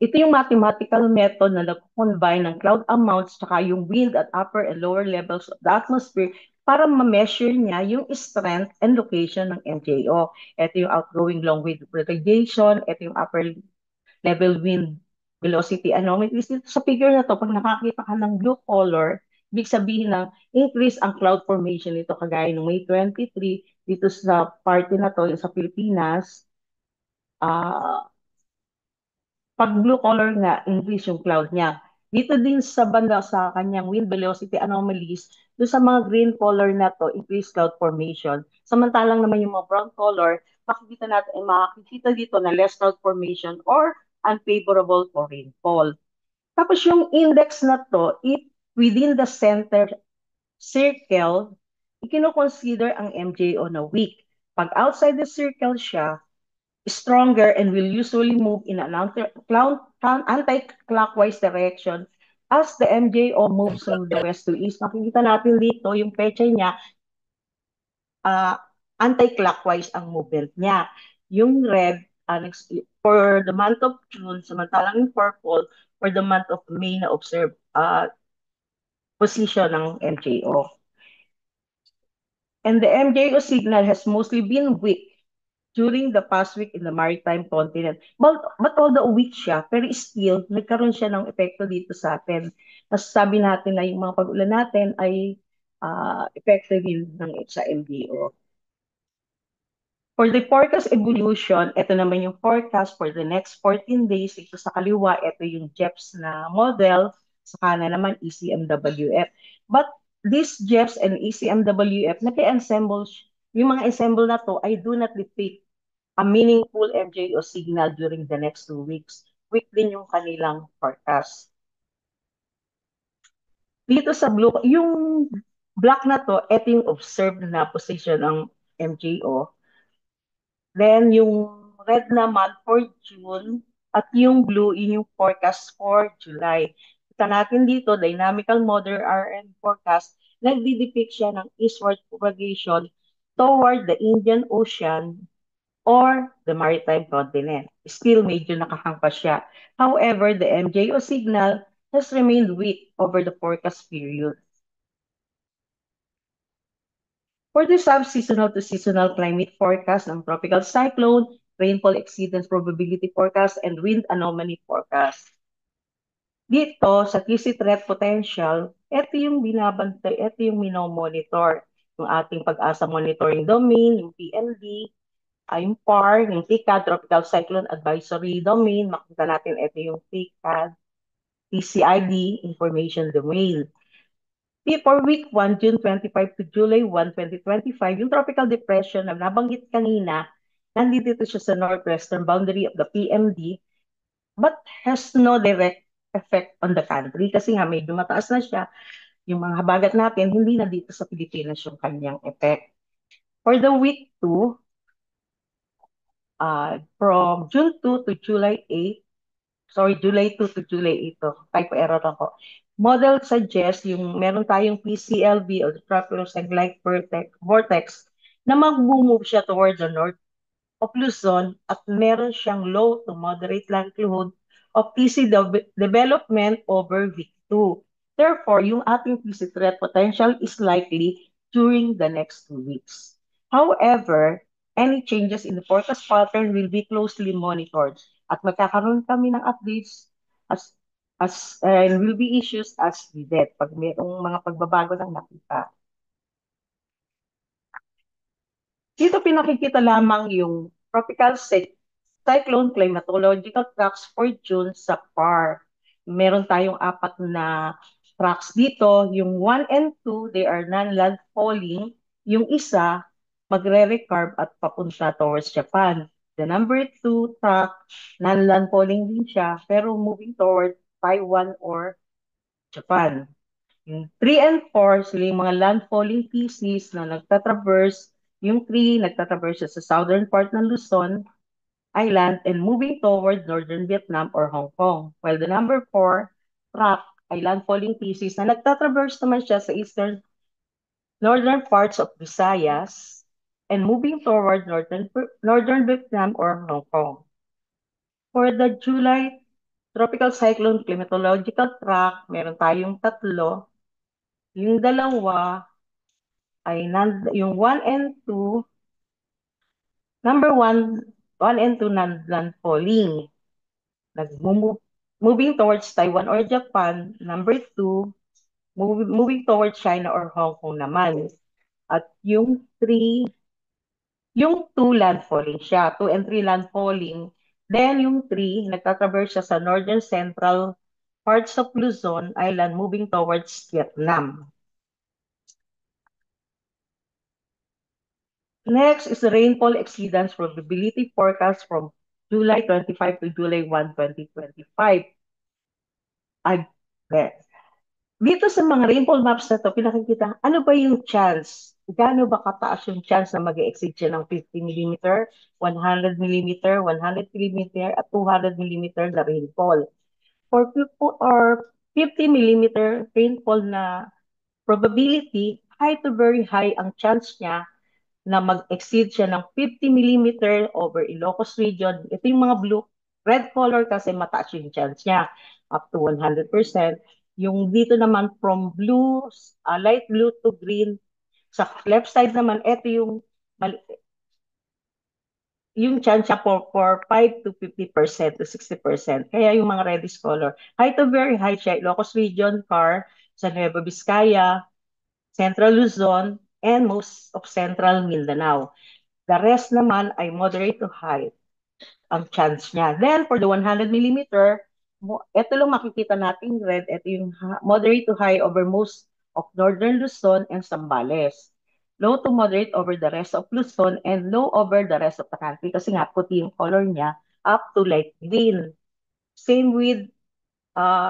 ito yung mathematical method na nag-combine ng cloud amounts tsaka yung wind at upper and lower levels of the atmosphere para ma-measure niya yung strength and location ng MJO. Ito yung outgoing long wave radiation, ito yung upper level wind velocity anomalies. Dito sa figure na to, pag nakakita ka ng blue color, ibig sabihin ng increase ang cloud formation nito kagaya ng May 23 dito sa party na to, yung sa Pilipinas. Pag blue color nga, increase yung cloud niya. Dito din sa banda sa kanyang wind velocity anomalies, doon sa mga green color na to, increase cloud formation. Samantalang naman yung mga brown color, makikita dito na less cloud formation or unfavorable for rainfall. Tapos yung index na to, within the center circle, ikino-consider ang MJO na weak. Pag outside the circle siya, stronger and will usually move in an anti-clockwise direction as the MJO moves from the west to east. Makikita natin dito yung pecha niya, anti-clockwise ang movement niya. Yung red, for the month of June, samantalang yung purple, for the month of May na observe position ng MJO. And the MJO signal has mostly been weak during the past week in the maritime continent. But although weak siya, pero still, nagkaroon siya ng epekto dito sa atin. Sabi natin na yung mga pag-ulan natin ay epekto din sa MDO. For the forecast evolution, ito naman yung forecast for the next 14 days. Ito sa kaliwa, ito yung JEPS na model. Sa kanan naman, ECMWF. But these JEPS and ECMWF, nag-ensemble, yung mga ensemble na to ay do not depict a meaningful MJO signal during the next 2 weeks. Weak din yung kanilang forecast. Dito sa blue, yung black na to, ito yung observed na position ng MJO. Then yung red naman for June at yung blue yung forecast for July. Kita natin dito, dynamical model RM forecast, nagdidepict siya ng eastward propagation toward the Indian Ocean or the maritime continent. Still, medyo nakahangpa siya. However, the MJO signal has remained weak over the forecast period. For the sub-seasonal to seasonal climate forecast ng tropical cyclone, rainfall exceedance probability forecast, and wind anomaly forecast. Dito, sa QC threat potential, ito yung binabantay, ito yung minomonitor. Yung ating pag-asa monitoring domain, yung PND, yung PAR, yung TCAD, Tropical Cyclone Advisory Domain. Makita natin ito yung TCAD, TCID, Information Domain. For week 1, June 25 to July 1, 2025, yung tropical depression na nabanggit kanina, nandito siya sa northwestern boundary of the PMD but has no direct effect on the country kasi nga medyo mataas na siya. Yung mga habagat natin, hindi na dito sa Pilipinas yung kanyang effect. For the week 2, from June 2 to July 8, July 2 to July 8 to. Typo error ako. Model suggests yung meron tayong PCLV or tropical cyclonic vortex na mag-move siya toward the north of Luzon at meron siyang low to moderate likelihood of PC development over week 2. Therefore, yung ating PC threat potential is likely during the next 2 weeks. However, any changes in the forecast pattern will be closely monitored at magkakaroon kami ng updates and will be issues as needed pag mayroong mga pagbabago ng nakita. Dito pinakikita lamang yung tropical cyclone climatological tracks for June sa PAR. Meron tayong 4 na tracks dito. Yung 1 and 2, they are non-landfalling. Yung isa, magre-recarb at papunta towards Japan. The number 2 track, non-landfalling din siya, pero moving toward Taiwan or Japan. Yung 3 and 4, sila yung mga landfalling PCs na nagtatraverse. Yung 3, nagtatraverse siya sa southern part ng Luzon Island and moving toward northern Vietnam or Hong Kong. While the number 4, track, ay landfalling PCs na nagtatraverse naman siya sa northern parts of Visayas and moving toward northern Vietnam or Hong Kong. For the July tropical cyclone climatological track, meron tayong tatlo. Yung dalawa ay yung 1 and 2, number 1, 1 and 2 landfalling. Moving towards Taiwan or Japan. Number 2, moving towards China or Hong Kong naman. At yung 3, yung 2 landfalling siya. 2 and 3 landfalling. Then yung 3, nagtatraverse siya sa northern central parts of Luzon Island moving towards Vietnam. Next is the rainfall exceedance probability forecast from July 25 to July 1, 2025. Dito sa mga rainfall maps na to, pinakikita, ano ba yung chance? Gaano ba kataas yung chance na mag-exceed siya ng 50 mm, 100 mm, 100 mm, at 200 mm na rainfall? For 50 mm rainfall na probability, high to very high ang chance niya na mag-exceed siya ng 50 millimeter over Ilocos region. Ito yung mga blue, red color kasi mataas yung chance niya, up to 100%. Yung dito naman from blue, light blue to green, sa left side naman, ito yung chance niya for 5 to 50% to 60%. Kaya yung mga reddish color. High to very high siya, Ilocos region, CAR, sa Nueva Vizcaya, Central Luzon, and most of Central Mindanao. The rest naman ay moderate to high ang chance niya. Then, for the 100 millimeter, ito lang makikita natin red, ito yung moderate to high over most of Northern Luzon and Zambales. Low to moderate over the rest of Luzon and low over the rest of the country kasi nga puti yung color niya up to light green. Same with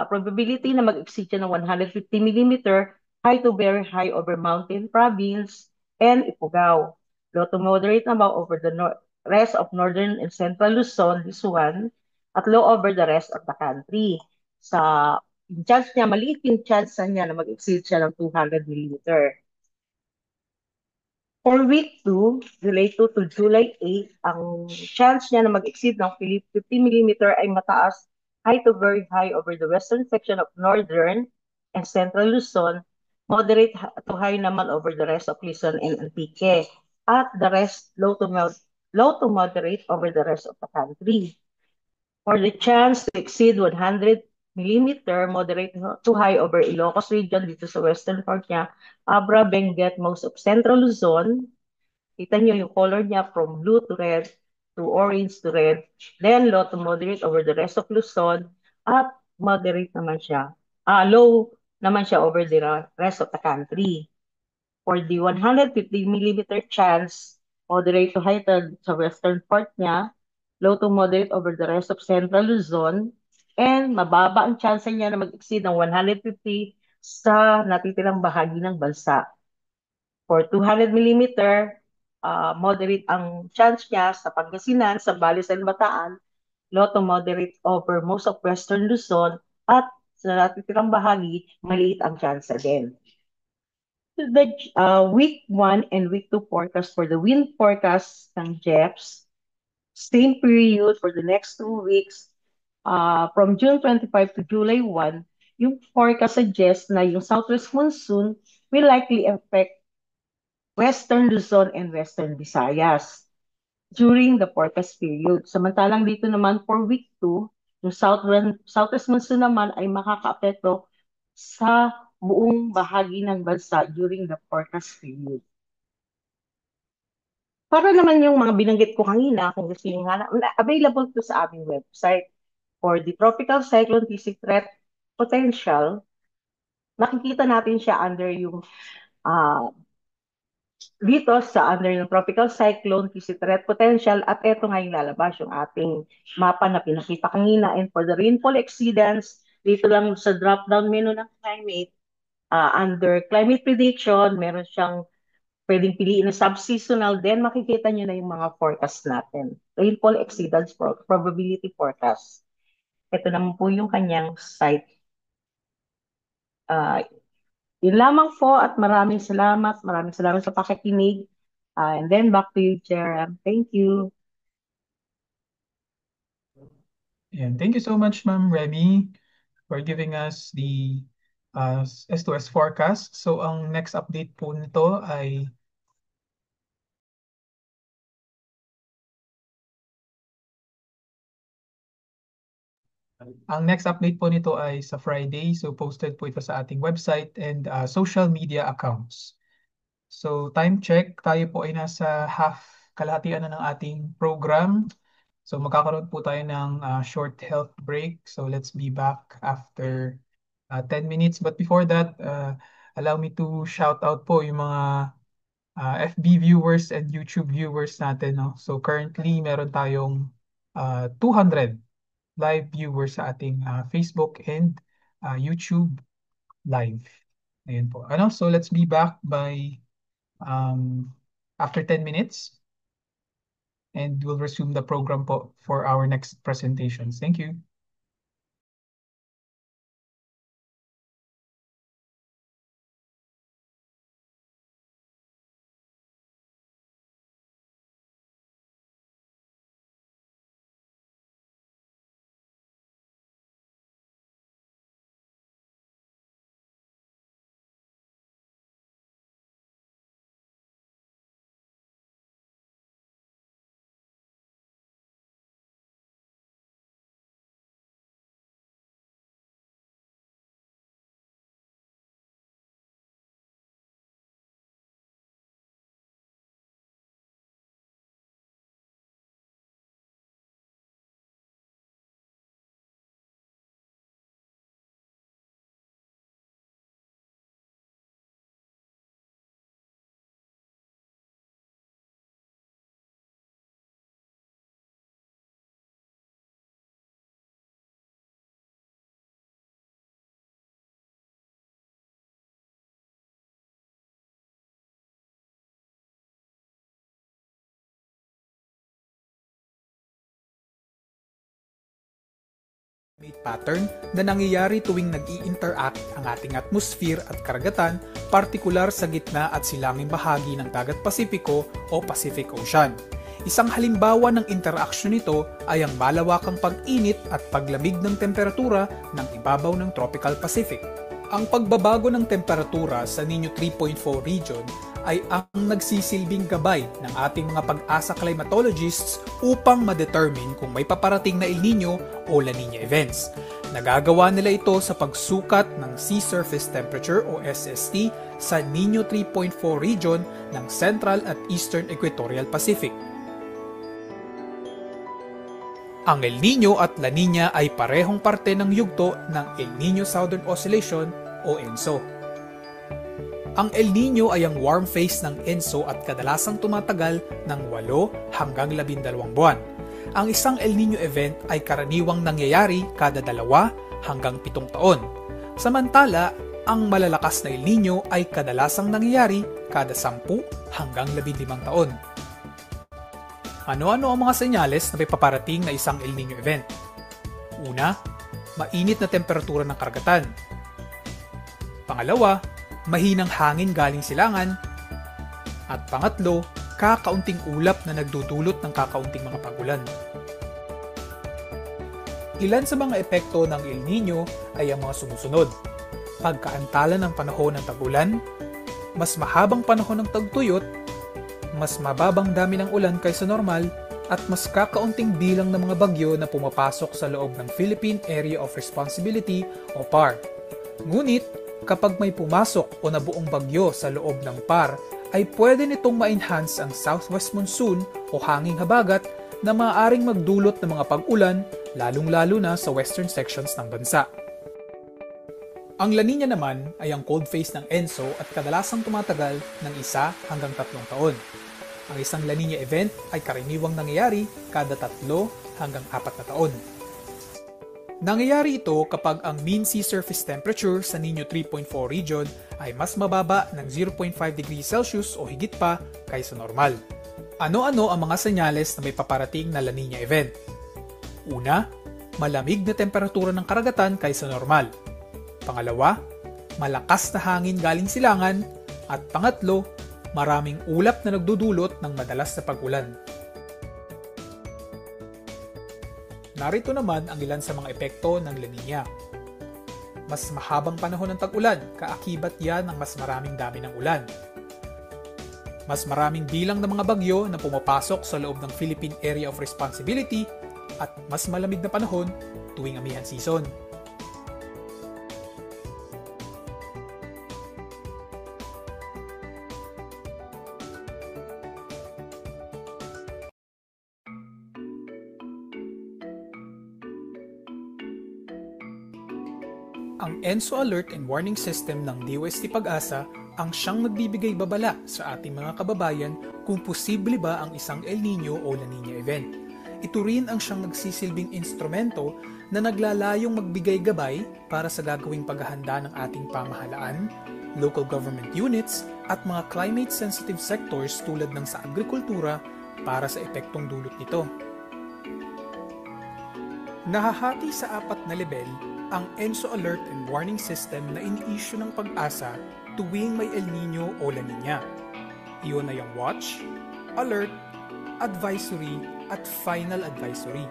probability na mag-exceed siya ng 150 millimeter, high to very high over Mountain Province and Ifugao. Low to moderate naman over the rest of Northern and Central Luzon, this one, at low over the rest of the country. Sa chance niya, maliit yung chance niya na mag-exceed siya ng 200 millimeter. For week 2, July 2 to July 8, ang chance niya na mag-exceed ng 50 millimeter ay mataas, high to very high over the western section of northern and central Luzon, moderate to high naman over the rest of Luzon and Antique, at the rest low to moderate over the rest of the country. For the chance to exceed 100 millimeter, moderate to high over Ilocos region dito sa western part niya, Abra, Benguet, most of central Luzon. Kita niyo yung color niya from blue to red to orange to red. Then low to moderate over the rest of Luzon at moderate naman siya. Low naman siya over the rest of the country. For the 150 millimeter chance, moderate to high sa western part niya, low to moderate over the rest of central Luzon, and mababa ang chance niya na mag-exceed ng 150 sa natitirang bahagi ng bansa. For 200 millimeter, moderate ang chance niya sa Pangasinan, sa Bales and Bataan, low to moderate over most of western Luzon, at sa natitirang bahagi, maliit ang chance din. The week 1 and week 2 forecast for the wind forecast ng JEPS, same period for the next 2 weeks, from June 25 to July 1, yung forecast suggests na yung southwest monsoon will likely affect Western Luzon and Western Visayas during the forecast period. Samantalang dito naman for week 2, yung southwest monsoon naman ay makakaapekto sa buong bahagi ng bansa during the forecast period. Para naman yung mga binanggit ko kanina, kung gusto nyo hanap, available to sa aming website. For the tropical cyclone TC threat potential, nakikita natin siya under yung dito sa under yung tropical cyclone TC threat potential, at eto nga yung lalabas yung ating mapa na pinakita kanina. And for the rainfall exceedance, Dito lang sa drop-down menu ng climate, under climate prediction, meron siyang pwedeng piliin na subseasonal, then makikita nyo na yung mga forecast natin. Rainfall exceedance probability forecast. Ito naman po yung kanyang site. Yun lamang po at maraming salamat. Maraming salamat sa pakikinig. And then back to you, Chair. Thank you. And thank you so much, Ma'am Remy, for giving us the S2S forecast. So ang next update po nito ay sa Friday. So posted po ito sa ating website and social media accounts. So time check, tayo po ay nasa kalahatian na ng ating program. So magkakaroon po tayo ng short health break. So let's be back after 10 minutes. But before that, allow me to shout out po yung mga FB viewers and YouTube viewers natin. No? So currently, meron tayong 200 live viewers sa ating Facebook and YouTube live. Ayan po. So let's be back by after 10 minutes. And we'll resume the program po for our next presentations. Thank you. Pattern na nangyayari tuwing nag-i-interact ang ating atmosphere at karagatan, partikular sa gitna at silanging bahagi ng Dagat Pasipiko o Pacific Ocean. Isang halimbawa ng interaksyon nito ay ang malawakang pag-init at paglamig ng temperatura ng ibabaw ng Tropical Pacific. Ang pagbabago ng temperatura sa Nino 3.4 region ay ang nagsisilbing gabay ng ating mga pag-asa climatologists upang ma-determine kung may paparating na El Nino o La Nina events. Nagagawa nila ito sa pagsukat ng Sea Surface Temperature o SST sa Nino 3.4 region ng Central at Eastern Equatorial Pacific. Ang El Nino at La Nina ay parehong parte ng yugto ng El Nino Southern Oscillation o ENSO. Ang El Nino ay ang warm phase ng ENSO at kadalasang tumatagal ng 8 hanggang 12 buwan. Ang isang El Nino event ay karaniwang nangyayari kada 2 hanggang 7 taon. Samantala, ang malalakas na El Nino ay kadalasang nangyayari kada 10 hanggang 15 taon. Ano-ano ang mga senyales na may paparating na isang El Nino event? Una, mainit na temperatura ng karagatan. Pangalawa, mahinang hangin galing silangan. At pangatlo, kakaunting ulap na nagdudulot ng kakaunting mga pagulan. Ilan sa mga epekto ng El Nino ay ang mga sumusunod. Pagkaantala ng panahon ng tag-ulan, mas mahabang panahon ng tagtuyot, mas mababang dami ng ulan kaysa normal, at mas kakaunting bilang ng mga bagyo na pumapasok sa loob ng Philippine Area of Responsibility o PAR. Ngunit, kapag may pumasok o nabuong bagyo sa loob ng PAR, ay pwede nitong ma-enhance ang southwest monsoon o hanging habagat na maaaring magdulot ng mga pag-ulan, lalong-lalo na sa western sections ng bansa. Ang La Nina naman ay ang cold phase ng ENSO at kadalasang tumatagal ng 1 hanggang 3 taon. Ang isang La Nina event ay karaniwang nangyayari kada 3 hanggang 4 na taon. Nangyayari ito kapag ang mean sea surface temperature sa Nino 3.4 region ay mas mababa ng 0.5 degrees Celsius o higit pa kaysa normal. Ano-ano ang mga senyales na may paparating na La Nina event? Una, malamig na temperatura ng karagatan kaysa normal. Pangalawa, malakas na hangin galing silangan. At pangatlo, maraming ulap na nagdudulot ng madalas na pag-ulan. Narito naman ang ilan sa mga epekto ng La Nina. Mas mahabang panahon ng tag-ulan, kaakibat yan ng mas maraming dami ng ulan. Mas maraming bilang ng mga bagyo na pumapasok sa loob ng Philippine Area of Responsibility at mas malamig na panahon tuwing amihan season. Ang ENSO Alert and Warning System ng DOST Pag-asa ang siyang nagbibigay babala sa ating mga kababayan kung posible ba ang isang El Nino o La Nina event. Ito rin ang siyang nagsisilbing instrumento na naglalayong magbigay gabay para sa gagawing paghahanda ng ating pamahalaan, local government units at mga climate-sensitive sectors tulad ng sa agrikultura para sa epektong dulot nito. Nahahati sa 4 na level ang ENSO Alert and Warning System na ini-issue ng Pag-asa tuwing may El Nino o La Nina. Iyon ay ang Watch, Alert, Advisory at Final Advisory.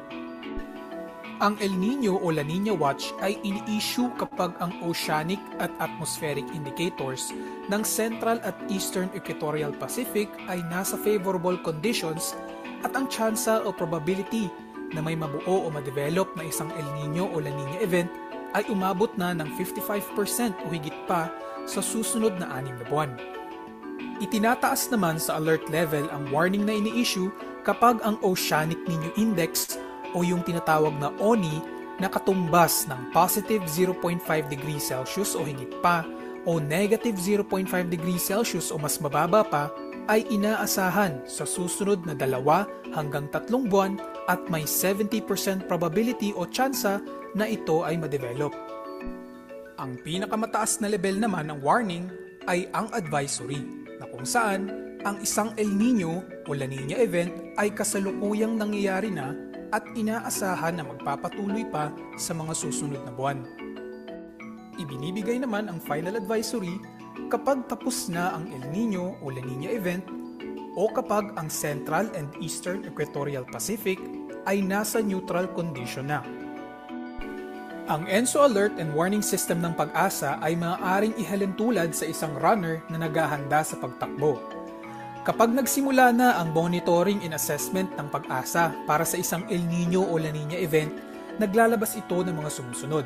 Ang El Nino o La Nina Watch ay ini-issue kapag ang oceanic at atmospheric indicators ng Central at Eastern Equatorial Pacific ay nasa favorable conditions at ang tsansa o probability na may mabuo o ma-develop na isang El Nino o La Nina event ay umabot na ng 55% o higit pa sa susunod na 6 na buwan. Itinataas naman sa alert level ang warning na ini-issue kapag ang Oceanic Nino Index o yung tinatawag na ONI na katumbas ng positive 0.5 degrees Celsius o higit pa o negative 0.5 degrees Celsius o mas mababa pa ay inaasahan sa susunod na 2 hanggang 3 buwan at may 70% probability o tsansa na ito ay ma-develop. Ang pinakamataas na level naman ng warning ay ang advisory, na kung saan ang isang El Nino o La Nina event ay kasalukuyang nangyayari na at inaasahan na magpapatuloy pa sa mga susunod na buwan. Ibinibigay naman ang final advisory kapag tapos na ang El Nino o La Nina event o kapag ang Central and Eastern Equatorial Pacific ay nasa neutral condition na. Ang ENSO Alert and Warning System ng Pag-asa ay maaaring ihalintulad sa isang runner na naghahanda sa pagtakbo. Kapag nagsimula na ang monitoring and assessment ng Pag-asa para sa isang El Nino o La Nina event, naglalabas ito ng mga sumusunod: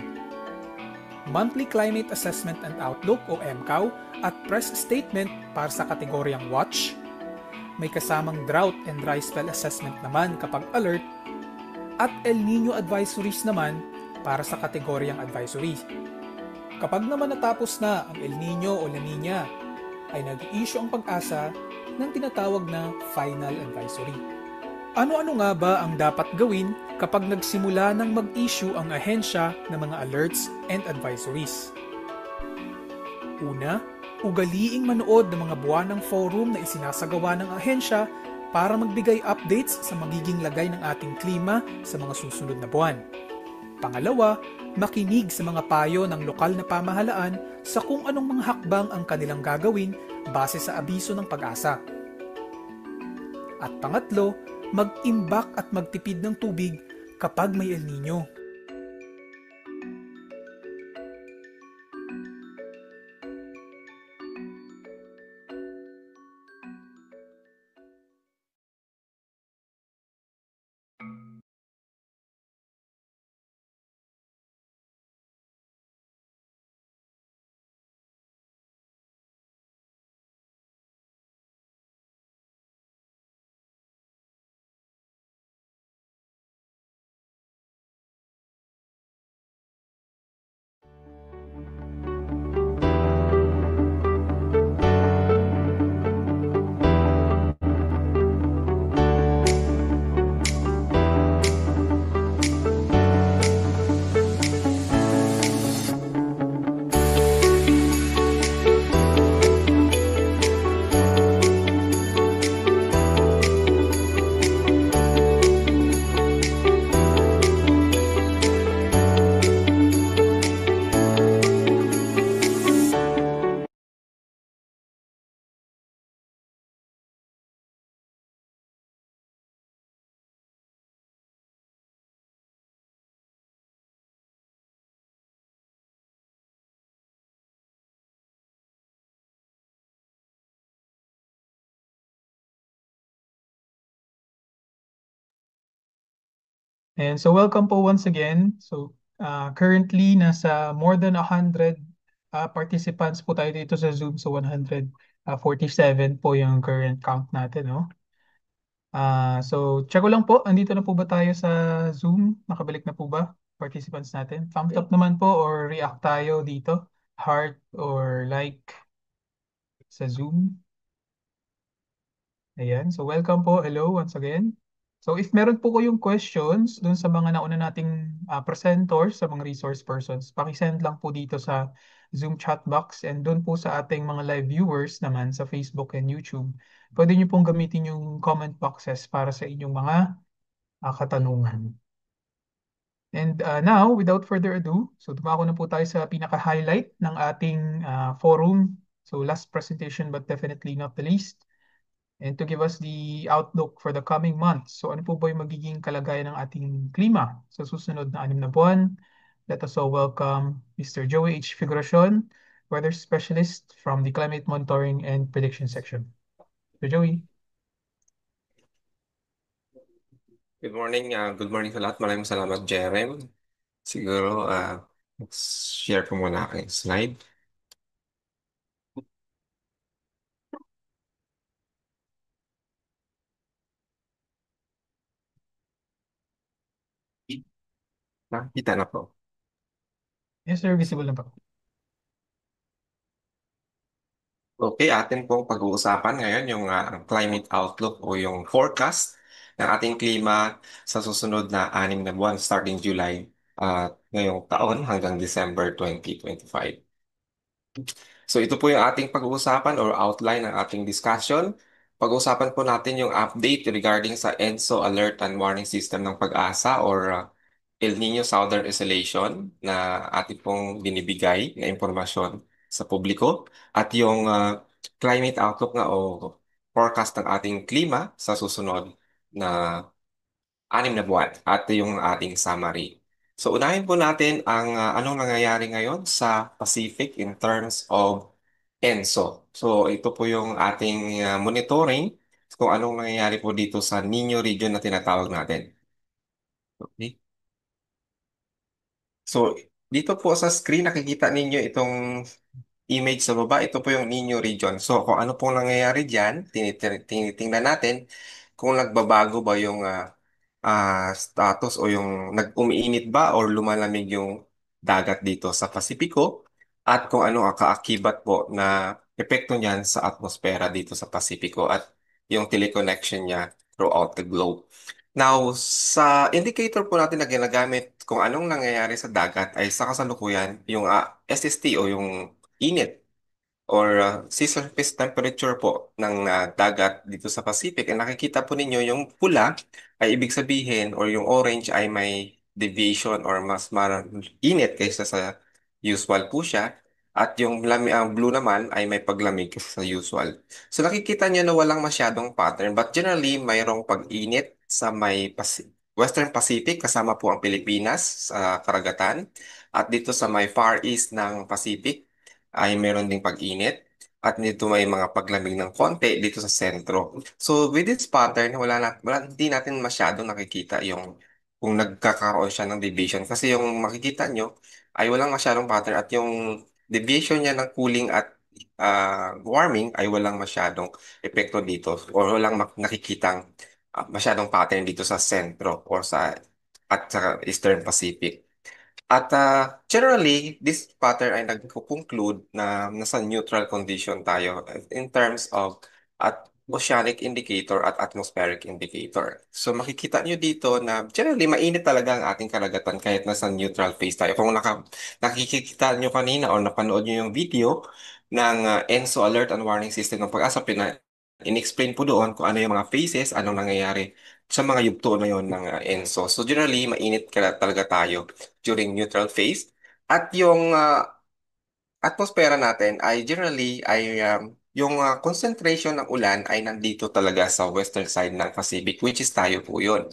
Monthly Climate Assessment and Outlook o MCAO at Press Statement para sa kategoryang Watch. May kasamang Drought and Dry Spell Assessment naman kapag Alert, at El Nino Advisories naman para sa kategoryang Advisory. Kapag naman natapos na ang El Nino o La Nina, ay nag-i-issue ang Pag-asa ng tinatawag na Final Advisory. Ano-ano nga ba ang dapat gawin kapag nagsimula ng mag-issue ang ahensya ng mga alerts and advisories? Una, ugaliing manood ng mga buwanang forum na isinasagawa ng ahensya para magbigay updates sa magiging lagay ng ating klima sa mga susunod na buwan. Pangalawa, makinig sa mga payo ng lokal na pamahalaan sa kung anong mga hakbang ang kanilang gagawin base sa abiso ng Pag-asa. At pangatlo, mag-imbak at magtipid ng tubig kapag may El Nino. And so welcome po once again. So currently nasa more than 100 participants po tayo dito sa Zoom. So 147 po yung current count natin, no? So check ko lang po, andito na po ba tayo sa Zoom? Nakabalik na po ba participants natin? Thumbs up naman po or react tayo dito. Heart or like sa Zoom. Ayan. So welcome po. Hello once again. So if meron po kayong questions dun sa mga nauna nating presenters, sa mga resource persons, pakisend lang po dito sa Zoom chat box and dun po sa ating mga live viewers naman sa Facebook and YouTube. Pwede nyo pong gamitin yung comment boxes para sa inyong mga katanungan. And now, without further ado, so dumako na po tayo sa pinaka-highlight ng ating forum. So last presentation but definitely not the least. And to give us the outlook for the coming months. So ano po ba yung magiging kalagayan ng ating klima sa susunod na 6 na buwan? Let us all welcome Mr. Joey H. Figuracion, weather specialist from the Climate Monitoring and Prediction section. So Joey. Good morning sa lahat. Maraming salamat, Jerem. Siguro, share ko muna aking slide. Nakita na po. Yes sir, visible na po. Okay, atin pong pag-uusapan ngayon yung climate outlook o yung forecast ng ating klima sa susunod na 6 na buwan starting July ngayong taon hanggang December 2025. So ito po yung ating pag-uusapan or outline ng ating discussion. Pag-uusapan po natin yung update regarding sa ENSO Alert and Warning System ng Pag-asa or El Niño Southern Oscillation na ating pong binibigay na impormasyon sa publiko at yung climate outlook nga o forecast ng ating klima sa susunod na 6 na buwan at yung ating summary. So unahin po natin ang anong nangyayari ngayon sa Pacific in terms of ENSO. So ito po yung ating monitoring kung anong nangyayari po dito sa Nino region na tinatawag natin. Okay. So dito po sa screen nakikita ninyo itong image sa baba. Ito po yung Nino region. So kung ano pong nangyayari dyan, tinitingnan natin kung nagbabago ba yung status o yung nag-umiinit ba or lumalamig yung dagat dito sa Pasipiko at kung ano ang kaakibat po na epekto niyan sa atmosfera dito sa Pasipiko at yung teleconnection niya throughout the globe. Now, sa indicator po natin na ginagamit kung anong nangyayari sa dagat ay sa kasalukuyan yung SST o yung init or sea surface temperature po ng dagat dito sa Pacific. And nakikita po ninyo yung pula ay ibig sabihin or yung orange ay may deviation or mas init kaysa sa usual po siya. At yung ang blue naman ay may paglamig kaysa sa usual. So nakikita nyo na walang masyadong pattern but generally mayroong pag-init sa may Western Pacific kasama po ang Pilipinas sa karagatan at dito sa may Far East ng Pacific ay meron ding pag-init at dito may mga paglamig ng konti dito sa sentro. So with this pattern, hindi natin masyadong nakikita yung kung nagkakaroon siya ng deviation. Kasi yung makikita nyo ay walang masyadong pattern at yung deviation niya ng cooling at warming ay walang masyadong epekto dito or walang nakikitang masyadong pattern dito sa sentro or sa Eastern Pacific. At generally, this pattern ay nagko-conclude na nasa neutral condition tayo in terms of oceanic indicator at atmospheric indicator. So makikita nyo dito na generally mainit talaga ang ating karagatan kahit nasa neutral phase tayo. Kung nakikita nyo kanina o napanood nyo yung video ng ENSO Alert and Warning System ng Pag-asa, in-explain po doon kung ano yung mga phases, anong nangyayari sa mga yugto na yon ng ENSO. So generally, mainit talaga tayo during neutral phase. At yung atmosfera natin ay generally ay yung concentration ng ulan ay nandito talaga sa western side ng Pacific, which is tayo po yun.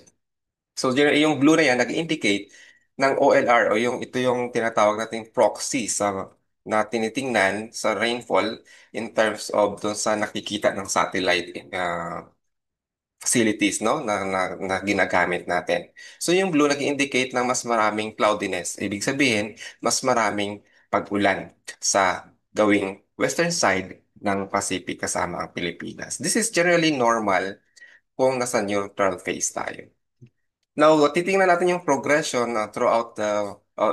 So yung blue na yan nag-indicate ng OLR o ito yung tinatawag nating proxy na tinitingnan sa rainfall in terms of dun sa nakikita ng satellite facilities, no, na ginagamit natin. So yung blue nag-indicate na mas maraming cloudiness. Ibig sabihin, mas maraming pag-ulan sa gawing western side ng Pacific kasama ang Pilipinas. This is generally normal kung nasa neutral phase tayo. Now, titingnan natin yung progression throughout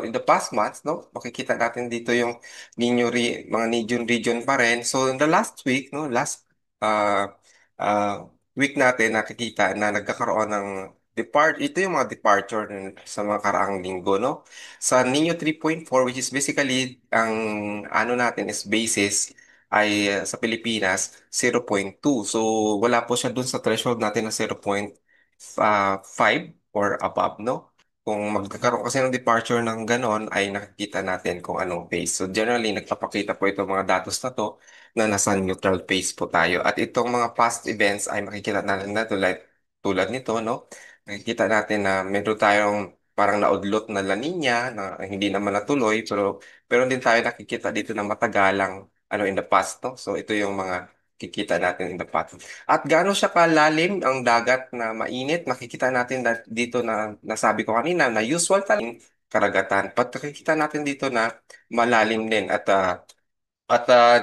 in the past months, no? Makikita natin dito yung mga region pa rin. So, in the last week, no, last uh, uh, week natin, nakikita na nagkakaroon ng ito yung mga departure sa mga karaang linggo, no? Sa Nino 3.4, which is basically, ang ano natin is basis ay sa Pilipinas, 0.2. So, wala po siya dun sa threshold natin na 0.5 or above, no? Kung magkakaroon kasi ng departure ng ganon, ay nakikita natin kung anong phase. So generally, nagpapakita po itong mga datos na to na nasa neutral phase po tayo. At itong mga past events ay makikita natin na tulad nito, no? Nakikita natin na meron tayong parang naudlot na La Nina na hindi naman natuloy, pero din tayo nakikita dito na matagalang in the past, no? So ito yung mga kikita natin in the past. At gaano siya kalalim ang dagat na mainit, makikita natin dito na nasabi ko kanina na usual talagang karagatan. But nakikita natin dito na malalim din at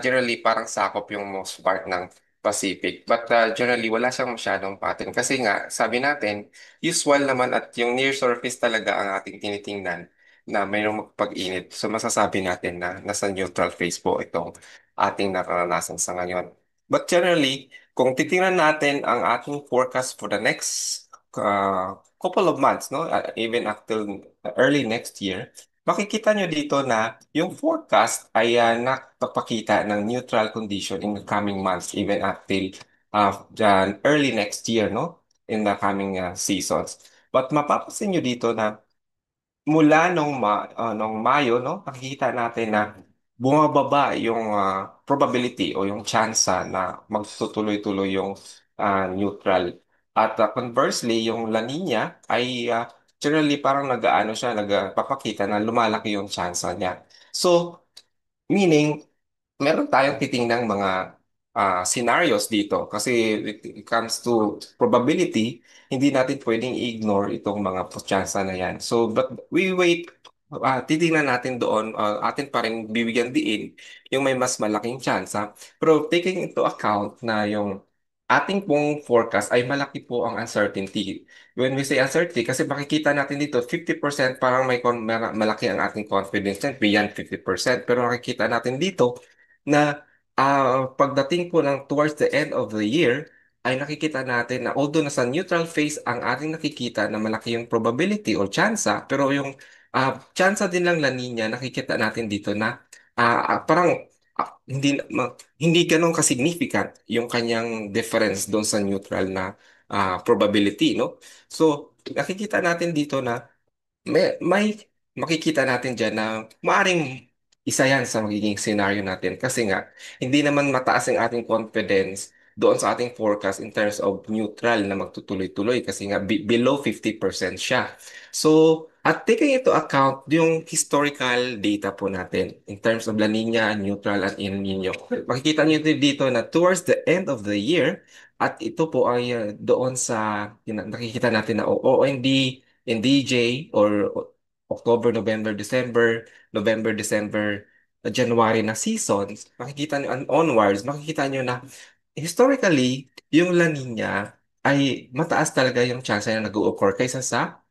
generally parang sakop yung most part ng Pacific. But generally wala siyang masyadong pattern kasi nga sabi natin usual naman at yung near surface talaga ang ating tinitingnan na mayroong magpag-init. So masasabi natin na nasa neutral phase po itong ating naranasan sa ngayon. But generally, kung titingnan natin ang ating forecast for the next couple of months, no, even until early next year, makikita nyo dito na yung forecast ay nakapakita ng neutral condition in the coming months, even until early next year, no? In the coming seasons. But mapapansin nyo dito na mula nung Mayo, no, nakikita natin na bumababa yung probability o yung chance na magtutuloy-tuloy yung neutral. At conversely, yung La Nina ay generally parang nag-aano siya, nagpapakita na lumalaki yung chance niya. So, meaning, meron tayong titingnang mga scenarios dito kasi it comes to probability, hindi natin pwedeng i-ignore itong mga tsansa na yan. So, but we wait, titingnan natin doon, atin pa rin bibigyan diin yung may mas malaking tsansa. Pero taking into account na yung ating pong forecast ay malaki po ang uncertainty. When we say uncertainty, kasi makikita natin dito, 50% parang malaki ang ating confidence and beyond 50%. Pero makikita natin dito, na pagdating po ng towards the end of the year, ay nakikita natin na although nasa neutral phase ang ating nakikita na malaki yung probability or tsansa, pero yung tsansa din lang La Nina, nakikita natin dito na parang hindi ganun ka-significant yung kanyang difference doon sa neutral na probability, no? So, nakikita natin dito na may makikita natin dyan na maaring isa yan sa magiging scenario natin kasi nga hindi naman mataas ang ating confidence doon sa ating forecast in terms of neutral na magtutuloy-tuloy kasi nga below 50% siya. So, at taking into account yung historical data po natin in terms of La Nina, neutral at El Nino. Makikita niyo dito na towards the end of the year at ito po ay doon sa nakikita natin na OND in DJ or October, November, December, November, December, January na seasons, makikita nyo onwards, makikita nyo na historically, yung La Nina ay mataas talaga yung chance na nag-occur kaysa sa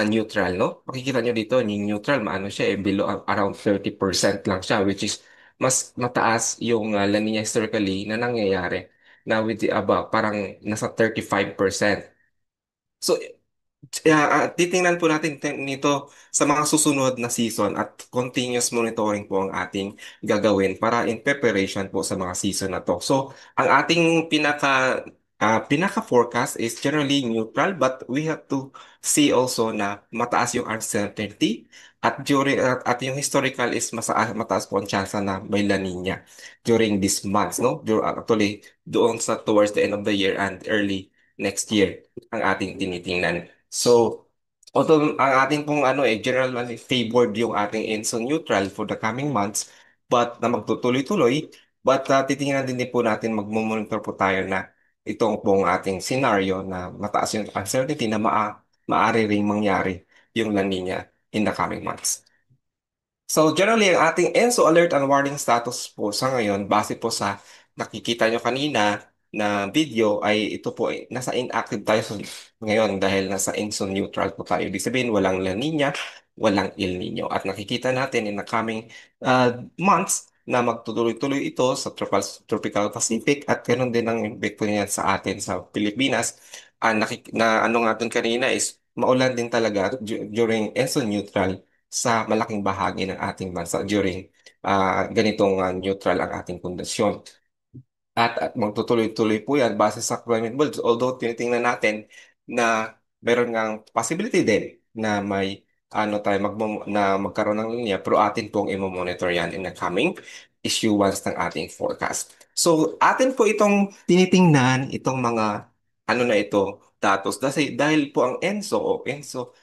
neutral, no? Makikita nyo dito, yung neutral, maano siya, below around 30% lang siya, which is mas mataas yung La Nina historically na nangyayari na with the above, parang nasa 35%. So, titingnan po natin nito sa mga susunod na season at continuous monitoring po ang ating gagawin para in preparation po sa mga season na to. So, ang ating pinaka forecast is generally neutral but we have to see also na mataas yung uncertainty at yung historical is mataas po ang chance na may La Nina during this months, no? Actually, doon sa towards the end of the year and early next year ang ating tinitingnan. So, although ang ating pong generally favored yung ating ENSO neutral for the coming months, but na magtutuloy-tuloy, but titingnan din po natin, magmumonitor po tayo na itong pong ating scenario na mataas yung uncertainty na maaari ring mangyari yung La Nina in the coming months. So generally, ang ating ENSO alert and warning status po sa ngayon, base po sa nakikita nyo kanina na video, ay ito po ay nasa inactive tayo ngayon dahil nasa ENSO neutral po tayo. Ibig sabihin, walang La Nina, walang El Nino. At nakikita natin in the coming months na magtutuloy-tuloy ito sa Tropical Pacific at ganoon din ang epekto niyan sa atin sa Pilipinas. Na ano nga dun kanina is maulan din talaga during ENSO neutral sa malaking bahagi ng ating bansa during ganitong neutral ang ating kondisyon. At magtutuloy-tuloy po yan base sa climate models. Although tinitingnan natin na meron ngang possibility din na may na magkaroon ng linya pero atin pong i-monitor yan in the coming issuance ng ating forecast. So atin po itong tinitingnan itong mga na ito datos dahil po ang ENSO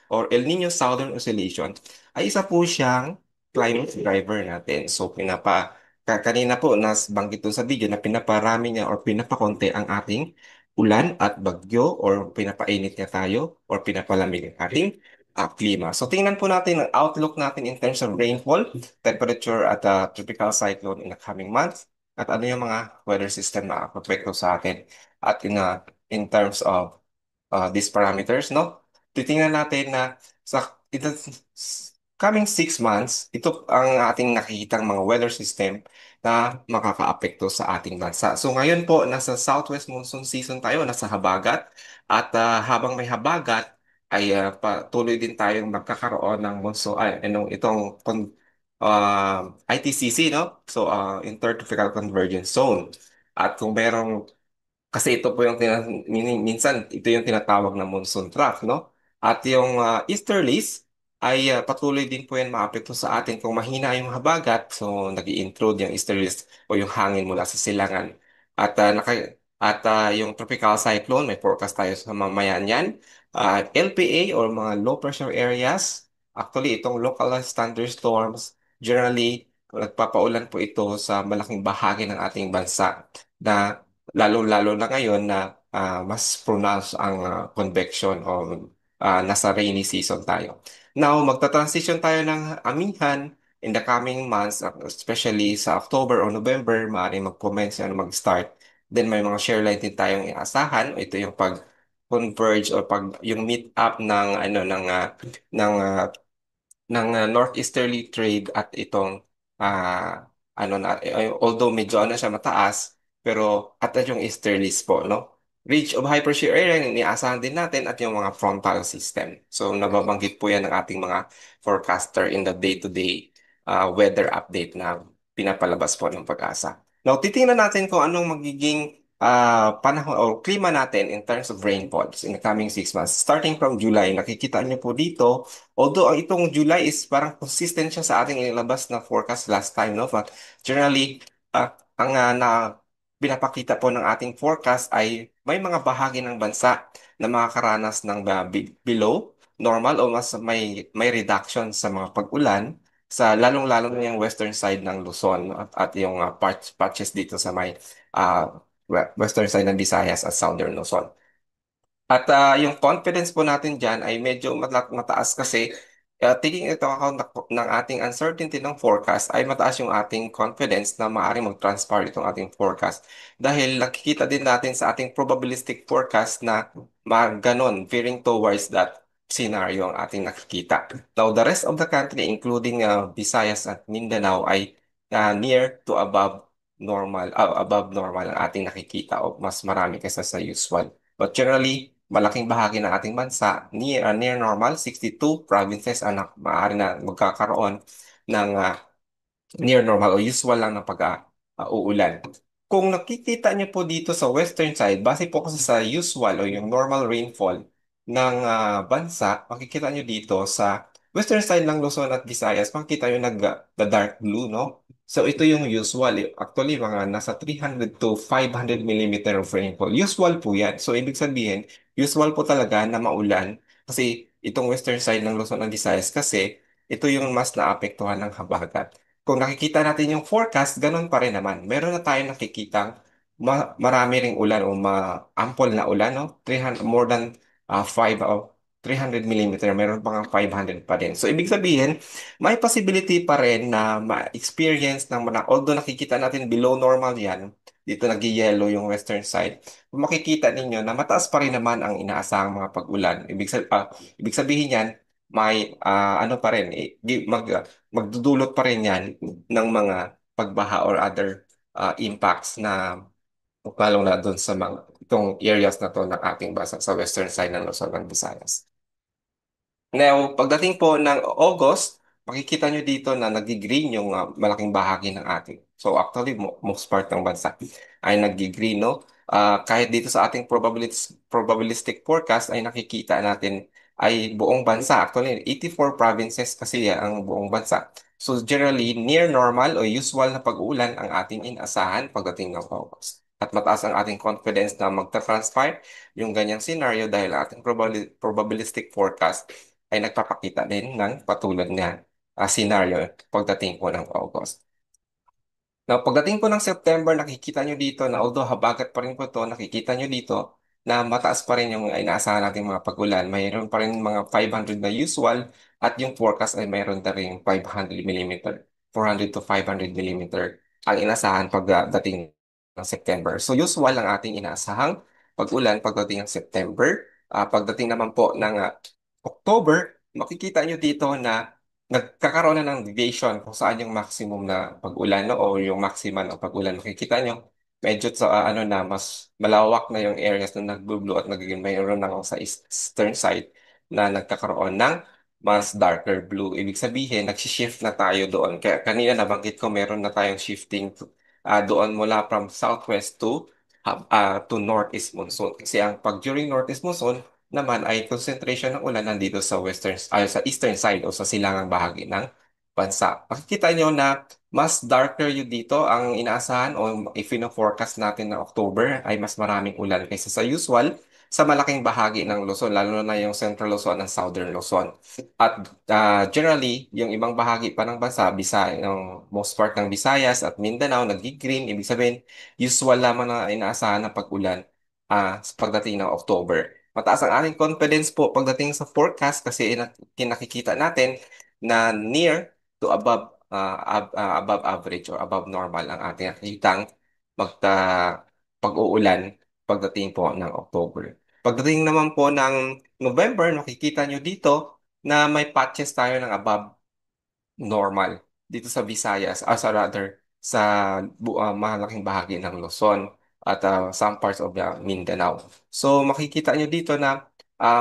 or El Nino Southern Oscillation ay isa po siyang climate driver natin. So kanina po, banggit doon sa video na pinaparami niya or pinapakonti ang ating ulan at bagyo or pinapainit niya tayo or pinapalamig ang ating klima. So tingnan po natin ang outlook natin in terms of rainfall, temperature at tropical cyclone in the coming months at ano yung mga weather system na apekto sa atin at in terms of these parameters, no? Titingnan natin na in the coming 6 months, ito ang ating nakikitang mga weather system na makakaapekto sa ating bansa. So ngayon po, nasa southwest monsoon season tayo, nasa habagat. At habang may habagat, ay patuloy din tayong magkakaroon ng monsoon, ITCC, no? So, Intertropical Convergence Zone. At kung merong kasi ito po yung minsan ito yung tinatawag na monsoon trough, no? At yung easterlies ay patuloy din po yan maapekto sa atin kung mahina yung habagat. So nag-i-intrude yung easterlies o yung hangin mula sa silangan. At yung tropical cyclone, may forecast tayo sa mamaya niyan. LPA or mga low pressure areas, actually itong localized thunderstorms, generally nagpapaulan po ito sa malaking bahagi ng ating bansa na lalo-lalo na ngayon na mas pronounced ang convection o nasa rainy season tayo. Now, magta-transition tayo ng amihan in the coming months, especially sa October o November, maaaring mag-commence yan, mag-start. Then may mga share line din tayong iasahan. Ito yung pag-converge o yung meet up ng northeasterly trade at itong although medyo siya mataas pero at yung easterlies po, no? Ridge of high pressure area yung iniasahan din natin at yung mga frontal system. So nababanggit po yan ng ating mga forecaster in the day-to-day weather update na pinapalabas po ng pag-asa. Now, titingnan natin kung anong magiging panahon o klima natin in terms of rainfalls in the coming 6 months. Starting from July, nakikita niyo po dito, although ang itong July is parang consistent siya sa ating inilabas na forecast last time, no? But generally, ang pinapakita po ng ating forecast ay may mga bahagi ng bansa na makakaranas ng below normal o mas may reduction sa mga pag-ulan sa lalong-lalo na yung western side ng Luzon, no? At yung patches dito sa may western side ng Visayas at southern Luzon. At yung confidence po natin dyan ay medyo mataas kasi taking ito account ng ating uncertainty ng forecast ay mataas yung ating confidence na maaaring mag-transpire itong ating forecast. Dahil nakikita din natin sa ating probabilistic forecast na ganon, veering towards that scenario ang ating nakikita. Now, the rest of the country, including Visayas at Mindanao, ay near to above normal ang ating nakikita o mas marami kaysa sa usual. But generally, malaking bahagi ng ating bansa, near normal, 62 provinces ang maaari na magkakaroon ng near normal o usual lang na pag-uulan. Kung nakikita niyo po dito sa western side, base po kasi sa usual o yung normal rainfall ng bansa, makikita niyo dito sa western side ng Luzon at Visayas, makikita niyo dark blue, no? So ito yung usual. Actually, mga nasa 300 to 500 millimeter of rainfall. Usual po yan. So ibig sabihin, usual po talaga na maulan kasi itong western side ng Luzon at Visayas kasi ito yung mas naapektuhan ng habagat. Kung nakikita natin yung forecast, ganun pa rin naman. Meron na tayong nakikitang marami ring ulan o ample na ulan, no? 300, more than 5 o 300 millimeter, meron pa nga 500 pa rin. So, ibig sabihin, may possibility pa rin na ma-experience although nakikita natin below normal yan, dito nag-yellow yung western side, kung makikita ninyo na mataas pa rin naman ang inaasahang mga pag-ulan. Ibig sabihin yan, may ano pa rin, magdudulot pa rin yan ng mga pagbaha or other impacts na lalong na doon sa mga itong areas na to ng ating bansa sa western side ng Luzon and Visayas. Now, pagdating po ng August, makikita nyo dito na nag-green yung malaking bahagi ng ating. So actually, most part ng bansa ay nag-green, no? Kahit dito sa ating probabilistic forecast ay nakikita natin ay buong bansa. Actually, 84 provinces kasi ang buong bansa. So generally, near normal o usual na pag-uulan ang ating inasahan pagdating ng August. At mataas ang ating confidence na magta-transpire yung ganyang scenario dahil ating probabilistic forecast ay nagpapakita din ng patulad na scenario pagdating po ng August. Now, pagdating po ng September, nakikita nyo dito na although habagat pa rin po ito, nakikita nyo dito na mataas pa rin yung inaasahan nating mga pag-ulan. Mayroon pa rin mga 500 na usual at yung forecast ay mayroon na rin 500 millimeter, 400 to 500 millimeter ang inaasahan pagdating ng September. So usual ang ating inaasahang pag-ulan pagdating ng September. Pagdating naman po ng October, makikita nyo dito na nagkakaroon na ng deviation kung saan yung maximum na pag-ulan, no, o yung maximum na pag-ulan. Makikita nyo, medyo sa ano na, mas malawak na yung areas na nag-blue at nagiging mayroon na sa eastern side na nagkakaroon ng mas darker blue. Ibig sabihin, nagsishift na tayo doon. Kaya kanina nabanggit ko, meron na tayong shifting doon mula from southwest to northeast monsoon. Kasi pag during northeast monsoon, naman ay concentration ng ulan nandito sa sa eastern side o sa silangang bahagi ng bansa. Makikita nyo na mas darker yung dito ang inaasahan o forecast natin na October ay mas maraming ulan kaysa sa usual sa malaking bahagi ng Luzon, lalo na yung Central Luzon at Southern Luzon. At generally, yung ibang bahagi pa ng bansa, yung most part ng Visayas at Mindanao, nag-green, ibig sabihin, usual lamang na inaasahan ng pag-ulan sa pagdating ng October. Mataas ang ating confidence po pagdating sa forecast kasi kinakikita natin na near to above average or above normal ang ating nakikitang magta pag-uulan pagdating po ng October. Pagdating naman po ng November, nakikita nyo dito na may patches tayo ng above normal dito sa Visayas, rather sa malaking bahagi ng Luzon at some parts of the Mindanao. So makikita nyo dito na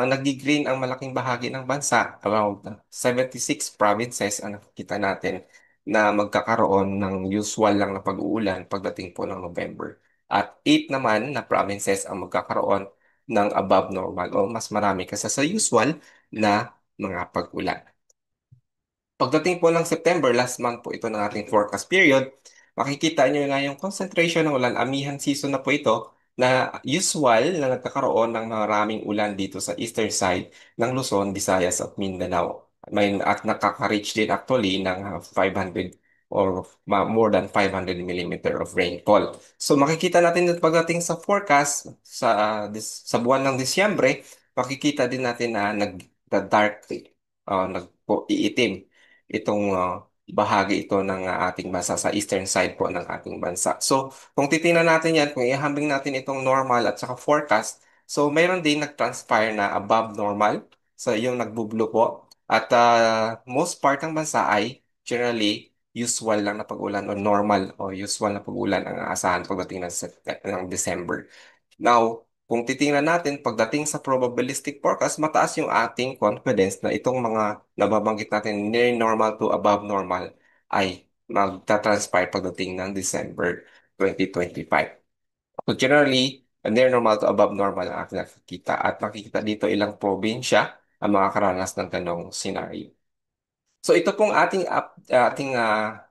nag-green ang malaking bahagi ng bansa, around 76 provinces ang nakikita natin na magkakaroon ng usual lang na pag-uulan pagdating po ng November. At 8 naman na provinces ang magkakaroon ng above normal o mas marami kasi sa usual na mga pag-ulan. Pagdating po ng September, last month po ito ng ating forecast period, makikita nyo nga yung concentration ng ulan, amihan season na po ito, na usual na nagkakaroon ng maraming ulan dito sa eastern side ng Luzon, Visayas at Mindanao. At nakaka-reach din actually ng 500 or more than 500 millimeter of rainfall. So makikita natin at pagdating sa forecast sa buwan ng Disyembre, makikita din natin na nag-dark, iitim itong bahagi ito ng ating bansa sa eastern side po ng ating bansa. So, kung titingnan natin yan, kung ihambing natin itong normal at saka forecast, so mayroon din nag-transpire na above normal sa yung nagbublue po. At most part ng bansa ay generally usual lang na pag-ulan o normal o usual na pag-ulan ang aasahan pagdating ng December. Now, kung titingnan natin, pagdating sa probabilistic forecast, mataas yung ating confidence na itong mga nababanggit natin near normal to above normal ay magta-transpire pagdating ng December 2025. So generally, near normal to above normal ang ating nakikita at makikita dito ilang probinsya ang makakaranas ng ganong scenario. So ito pong ating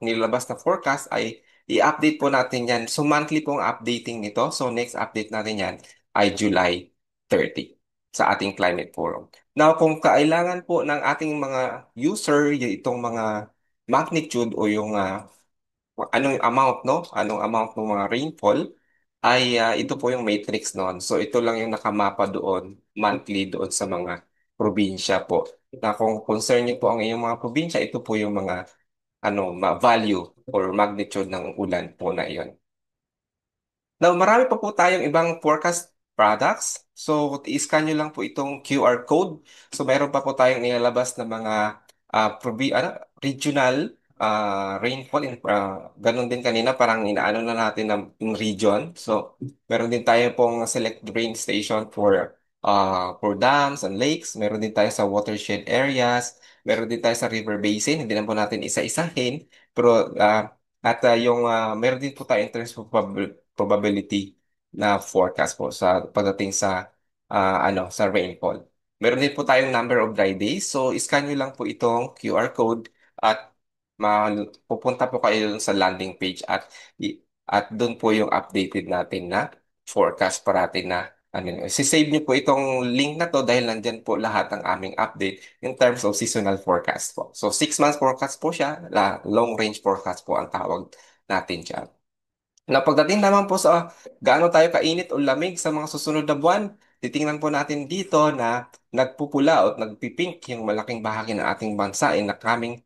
nilabas na forecast ay i-update po natin yan. So monthly pong updating nito. So next update natin yan ay July 30 sa ating climate forum. Now kung kailangan po ng ating mga user itong mga magnitude o yung anong amount, no? Anong amount ng mga rainfall ay ito po yung matrix noon. So ito lang yung nakamapa doon, monthly doon sa mga probinsya po. Na kung concern niyo po ang inyong mga probinsya, ito po yung mga value or magnitude ng ulan po na iyon. Now, marami pa po tayong ibang forecast products. So, i-scan nyo lang po itong QR code. So, mayroon pa po tayong nilalabas na mga regional rainfall. Ganun din kanina, parang inaano na natin ng region. So, meron din tayo pong select rain station for dams and lakes. Meron din tayo sa watershed areas. Meron din tayo sa river basin. Hindi na po natin isa-isahin. Pero meron din po tayo in terms of probability na forecast po sa pagdating sa rainfall. Meron din po tayong number of dry days. So, scan nyo lang po itong QR code at pupunta po kayo dun sa landing page at doon po yung updated natin na forecast parating na sisave nyo po itong link na to dahil nandyan po lahat ng aming update in terms of seasonal forecast po. So, 6 months forecast po siya, long range forecast po ang tawag natin dyan. Na pagdating naman po sa gaano tayo kainit o lamig sa mga susunod na buwan, titingnan po natin dito na nagpupula o nagpipink yung malaking bahagi ng ating bansa in the coming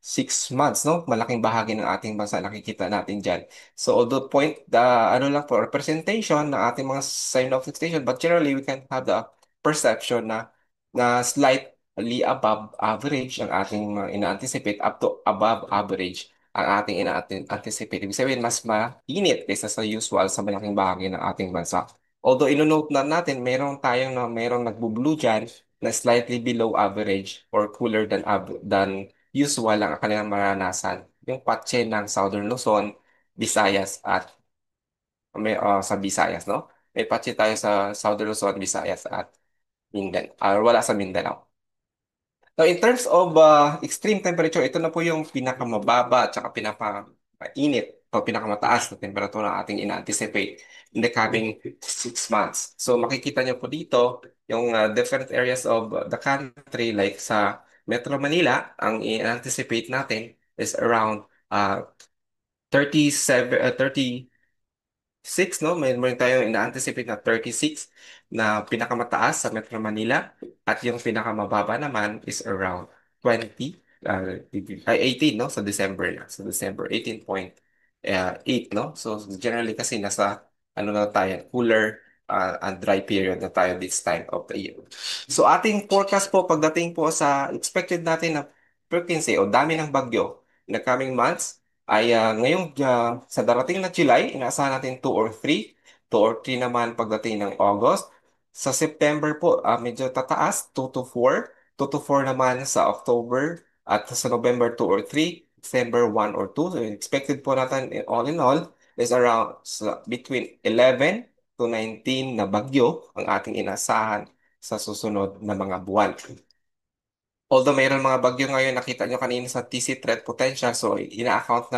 6 months, no? Malaking bahagi ng ating bansa nakikita natin dyan. So, although ano lang po, representation ng ating mga synoptic station, but generally, we can have the perception na slightly above average ang ating ina-anticipate up to above average ang ating ina-anticipate. Ibig sabihin, mas mainit kaysa sa usual sa malaking bahagi ng ating bansa. Although, ino-note na natin, merong nagbo-blue dyan na slightly below average or cooler than usual ang kanilang maranasan. Yung patse ng Southern Luzon, Visayas at sa Visayas, no? May patse tayo sa Southern Luzon, Visayas at Mindanao. Wala sa Mindanao. Now, in terms of extreme temperature, ito na po yung pinakamababa at saka pinakainit o pinakamataas na temperatura na ating ina-anticipate in the coming 6 months. So, makikita niyo po dito yung different areas of the country like sa Metro Manila, ang i-anticipate natin is around 36, no? Meron tayong ina-anticipate na 36 na pinakamataas sa Metro Manila at yung pinakamababa naman is around 20, 18, no? Sa December lang. Sa December, 18.8, no? So, generally kasi nasa, na tayo, cooler and dry period na tayo this time of the year. So, ating forecast po pagdating po sa expected natin na frequency o dami ng bagyo in the coming months, ay ngayong sa darating na July, inaasahan natin 2 or 3. 2 or 3 naman pagdating ng August. Sa September po, medyo tataas, 2 to 4. 2 to 4 naman sa October. At sa November, 2 or 3. December, 1 or 2. So, expected po natin, all in all, is around between 11 to 19 na bagyo ang ating inaasahan sa susunod na mga buwan. Although mayroon mga bagyo ngayon, nakita nyo kanina sa TC threat potential, so account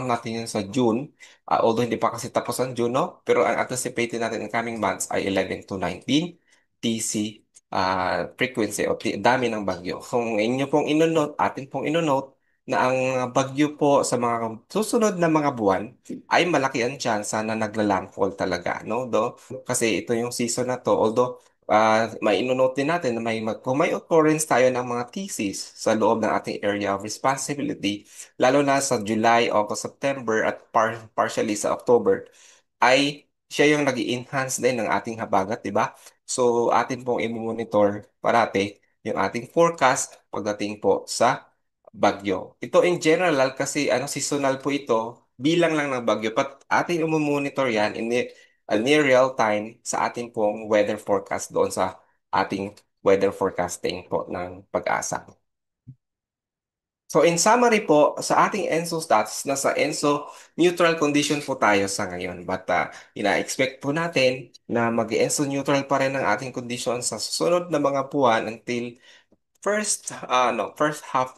natin yun sa June. Although hindi pa kasi tapos ang June, no? Pero ang anticipated natin in coming months ay 11 to 19 TC frequency o dami ng bagyo. Kung inyo pong inonote, atin pong inonote na ang bagyo po sa mga susunod na mga buwan ay malaki ang tsansa na nagla-landfall talaga, no? Kasi ito yung season na to, although may inonote din natin na kung may occurrence tayo ng mga thesis sa loob ng ating area of responsibility, lalo na sa July, August, September at partially sa October, ay siya yung nag enhance din ng ating habagat, di ba? So, atin pong i-monitor parate yung ating forecast pagdating po sa bagyo. Ito in general kasi seasonal po ito, bilang lang ng bagyo, but atin i-monitor yan near real time sa ating pong weather forecast doon sa ating weather forecasting po ng pag-asa. So in summary po, sa ating ENSO stats, nasa ENSO neutral condition po tayo sa ngayon. But ina-expect po natin na mag-ENSO neutral pa rin ang ating condition sa susunod na mga buwan until first half,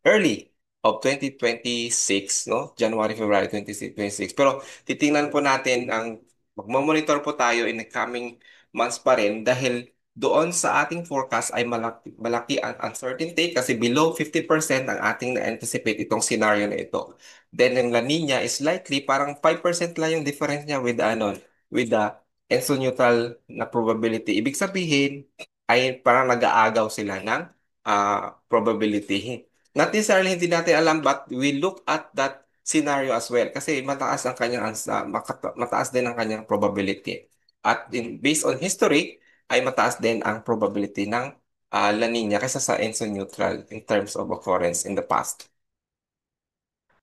early of 2026, no? January, February 2026. Pero titingnan po natin magmamonitor po tayo in the coming months pa rin dahil doon sa ating forecast ay malaki ang uncertainty kasi below 50% ang ating na-anticipate itong scenario na ito. Then yung La Nina is likely parang 5% lang yung difference niya with the ENSO neutral na probability. Ibig sabihin ay parang nag-aagaw sila ng probability. Not necessarily hindi natin alam but we look at that scenario as well kasi mataas ang mataas din ang kanyang probability. At based on history, ay mataas din ang probability ng La Nina kaysa sa ENSO neutral in terms of occurrence in the past.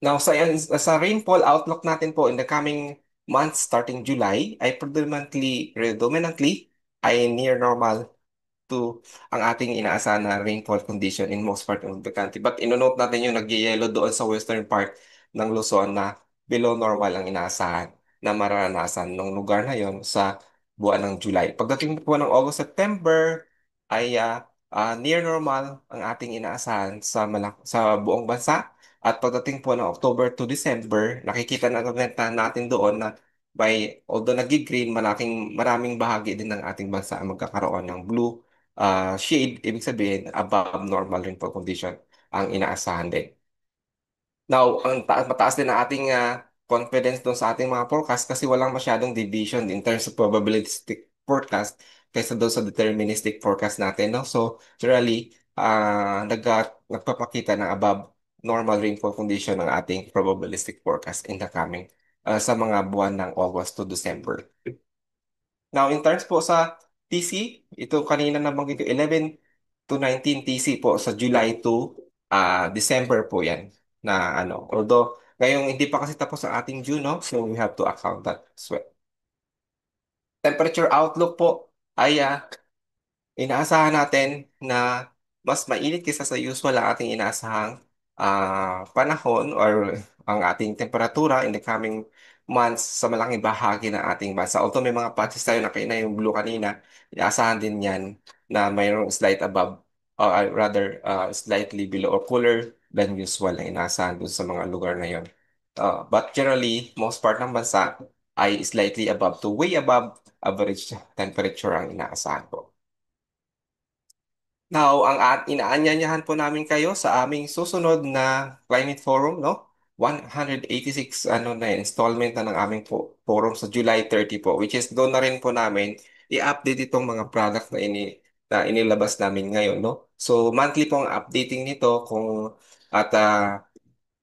Now, sa rainfall outlook natin po in the coming months starting July ay predominantly ay near normal to ang ating inaasahan na rainfall condition in most part of the country. But inonote natin yung nag-yellow doon sa western part ng Luzon na below normal ang inaasahan na mararanasan ng lugar na yon sa buwan ng July. Pagdating po ng August, September ay near normal ang ating inaasahan sa buong bansa. At pagdating po ng October to December, nakikita natin doon na although nag-green, maraming bahagi din ng ating bansa ang magkakaroon ng blue shade, ibig sabihin above normal rainfall condition ang inaasahan din. Now, mataas din ang ating confidence doon sa ating mga forecast kasi walang masyadong deviation in terms of probabilistic forecast kaysa doon sa deterministic forecast natin. No? So, generally, nagpapakita ng above normal rainfall condition ng ating probabilistic forecast in the coming sa mga buwan ng August to December. Now, in terms po sa TC, ito kanina nabanggit ko, 11 to 19 TC po sa July to December po yan na ano. Although, ngayong hindi pa kasi tapos ang ating June, no? So, we have to account that as well. Temperature outlook po ay inaasahan natin na mas mainit kaysa sa usual ang ating inaasahang panahon or ang ating temperatura in the coming months sa malaking bahagi ng ating bansa. Although may mga patches tayo na kaina yung blue kanina, inaasahan din yan na mayroong slight above or rather slightly below or cooler than usual na inaasahan dun sa mga lugar na yon. But generally, most part ng bansa ay slightly above to way above average temperature ang inaasahan po. Now, inaanyayahan po namin kayo sa aming susunod na Climate Forum, no? 186 installment na ng aming forum sa July 30 po, which is doon na rin po namin i-update itong mga product na inilabas namin ngayon, no? So, monthly po ang updating nito at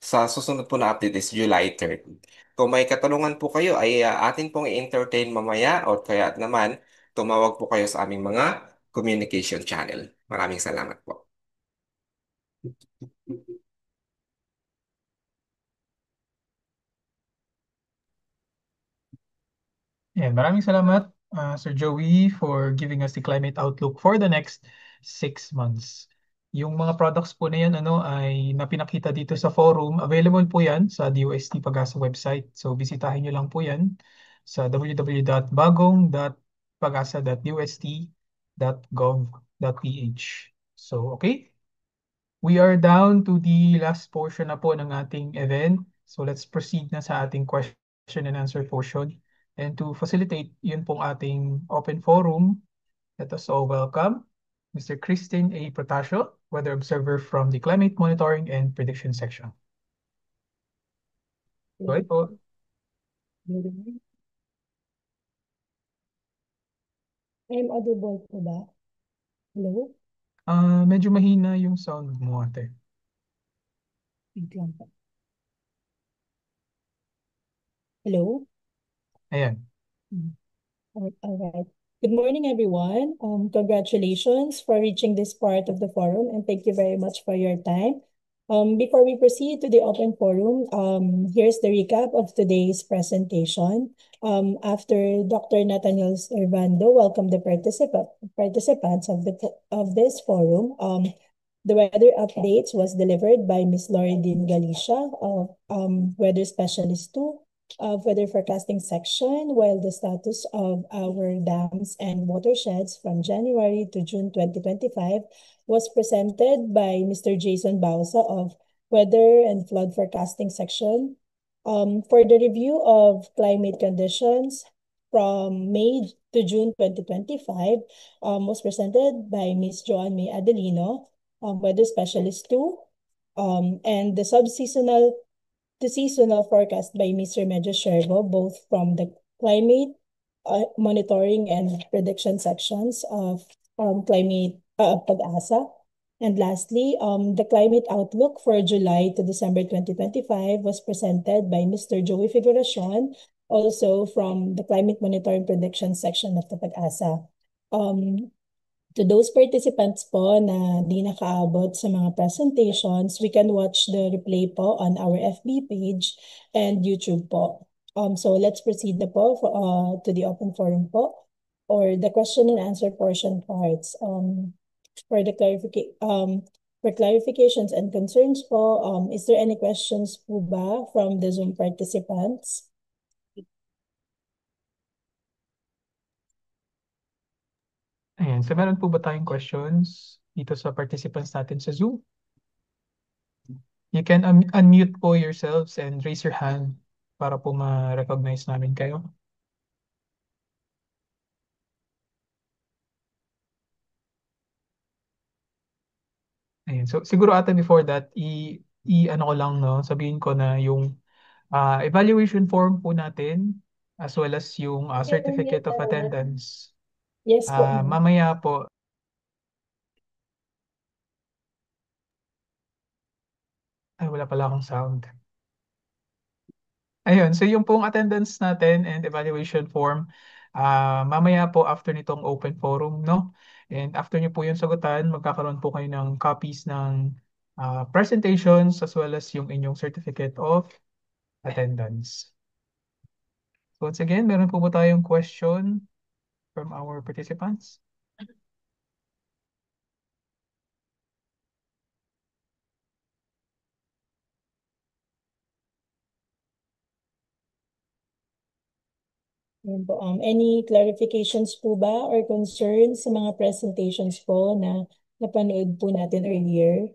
sa susunod po na update is July 30. Kung may katanungan po kayo ay atin pong i-entertain mamaya o kaya naman tumawag po kayo sa aming mga communication channel. Maraming salamat po. Yeah, maraming salamat, Sir Joey, for giving us the climate outlook for the next 6 months. Yung mga products po na yan ay napinakita dito sa forum. Available po yan sa DOST Pag-asa website. So, bisitahin nyo lang po yan sa www.bagong.pagasa.dost.gov.ph. So, okay. We are down to the last portion na po ng ating event. So, let's proceed na sa ating question and answer portion. And to facilitate yun pong ating open forum, let us all welcome Mr. Christine A. Protasio, Weather Observer from the Climate Monitoring and Prediction Section. Go ahead po. I'm audible po ba? Hello? Medyo mahina yung sound mo, ate. Wait lang po. Hello? Ayan. All right. Good morning, everyone. Congratulations for reaching this part of the forum, and thank you very much for your time. Before we proceed to the open forum, here's the recap of today's presentation. After Dr. Nathaniel Servando welcomed the participants of this forum, the weather updates was delivered by Ms. Loridine Galicia of Weather Specialist 2 of Weather Forecasting Section, while the status of our dams and watersheds from January to June 2025 was presented by Mr. Jason Bausa of Weather and Flood Forecasting Section. For the review of climate conditions from May to June 2025 was presented by Ms. Joanne May Adelino, Weather Specialist 2, and the subseasonal to seasonal forecast by Mr. Medyo Shervo, both from the climate monitoring and prediction sections of climate Pag-asa. And lastly, the climate outlook for July to December 2025 was presented by Mr. Joey Figuracion, also from the climate monitoring prediction section of the Pag-asa. To those participants po na di nakaabot sa mga presentations, we can watch the replay po on our FB page and YouTube po. So let's proceed na po to the open forum po, or the question and answer portion parts. For clarifications and concerns po, is there any questions po ba from the Zoom participants? Ayan. So meron po ba tayong questions dito sa participants natin sa Zoom? You can unmute po yourselves and raise your hand para po ma-recognize namin kayo. Ayan. So siguro ata before that, ano ko lang, no, sabihin ko na yung evaluation form po natin as well as yung certificate of attendance. Yes po. Mamaya po. Ay, wala pala akong sound. Ayun, so yung pong attendance natin and evaluation form, mamaya po after nitong open forum, no? And after nyo po yung sagutan, magkakaroon po kayo ng copies ng presentations as well as yung inyong certificate of attendance. So once again, meron po ba tayong question from our participants? Any clarifications po ba or concerns sa mga presentations po na napanood po natin earlier?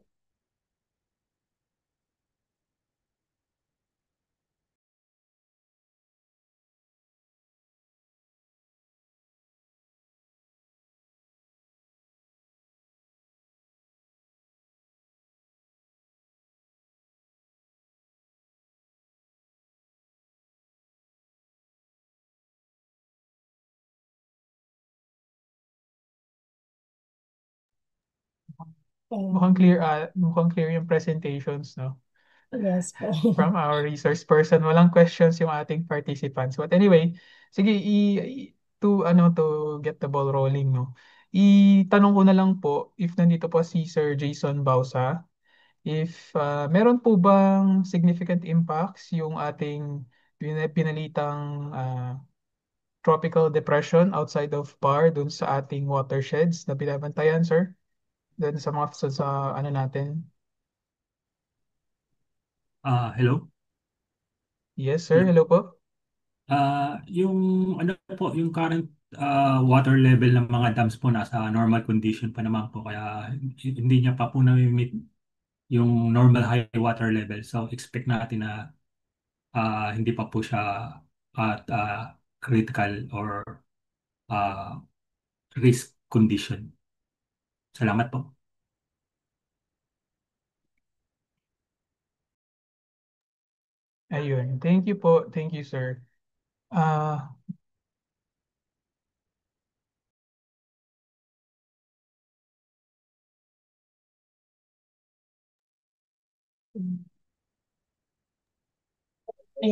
Mukhang clear yung presentations, no? Yes po. From our resource person. Walang questions yung ating participants. But anyway, sige, to get the ball rolling, no? Itanong ko na lang po if nandito po si Sir Jason Bausa, if meron po bang significant impacts yung ating pinalitang tropical depression outside of PAR dun sa ating watersheds na binabantayan, sir? Dun sa mga sa ano natin? Hello? Yes, sir. Hello po. Yung ano po, yung current water level ng mga dams po nasa normal condition pa naman po, kaya hindi niya pa po na-meet yung normal high water level. So expect natin na hindi pa po siya at critical or risk condition. Salamat po. Ayun. Thank you po. Thank you, sir. Ayun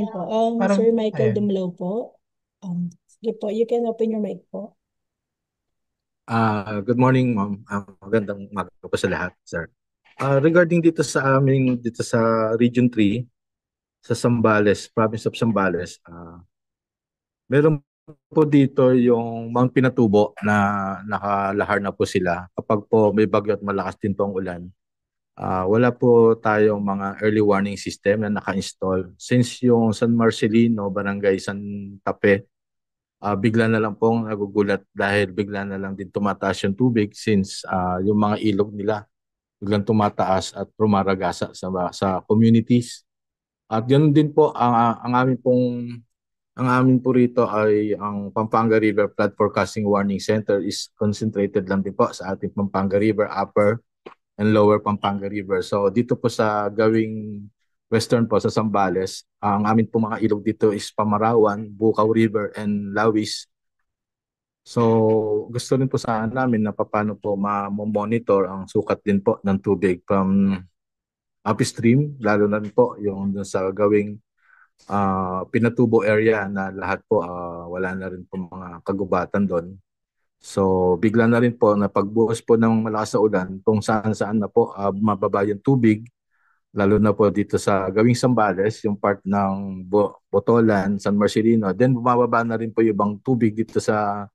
po. Parang, Sir Michael ayan. Dumlao po. Sige po, you can open your mic po. Good morning, ma'am. Magandang umaga po sa lahat, sir. Regarding dito sa amin, dito sa Region 3, sa Zambales, Province of Zambales, meron po dito yung Mount Pinatubo na nakalahar na po sila. Kapag po may bagyo at malakas din po ang ulan, wala po tayong mga early warning system na naka-install. Since yung San Marcelino, Barangay San Tape, bigla na lang pong nagugulat dahil bigla na lang din tumataas yung tubig since yung mga ilog nila biglang tumataas at rumaragasa sa communities. At yun din po ang aming pong Ang amin po rito ay ang Pampanga River Flood Forecasting Warning Center is concentrated lang din po sa ating Pampanga River Upper and Lower Pampanga River. So dito po sa gawing western po sa Zambales, ang amin po mga ilog dito is Pamarawan, Bukaw River and Lawis. So gusto rin po sana namin na paano po ma-monitor ang sukat din po ng tubig from upstream, lalo na rin po yung dun sa gawing Pinatubo area na lahat po wala na rin po mga kagubatan doon. So bigla na rin po na pagbuhos po ng malakas na ulan kung saan-saan na po mababa yung tubig, lalo na po dito sa gawing Sambales, yung part ng Botolan, San Marcelino. Then bumababa na rin po yung ibang tubig dito sa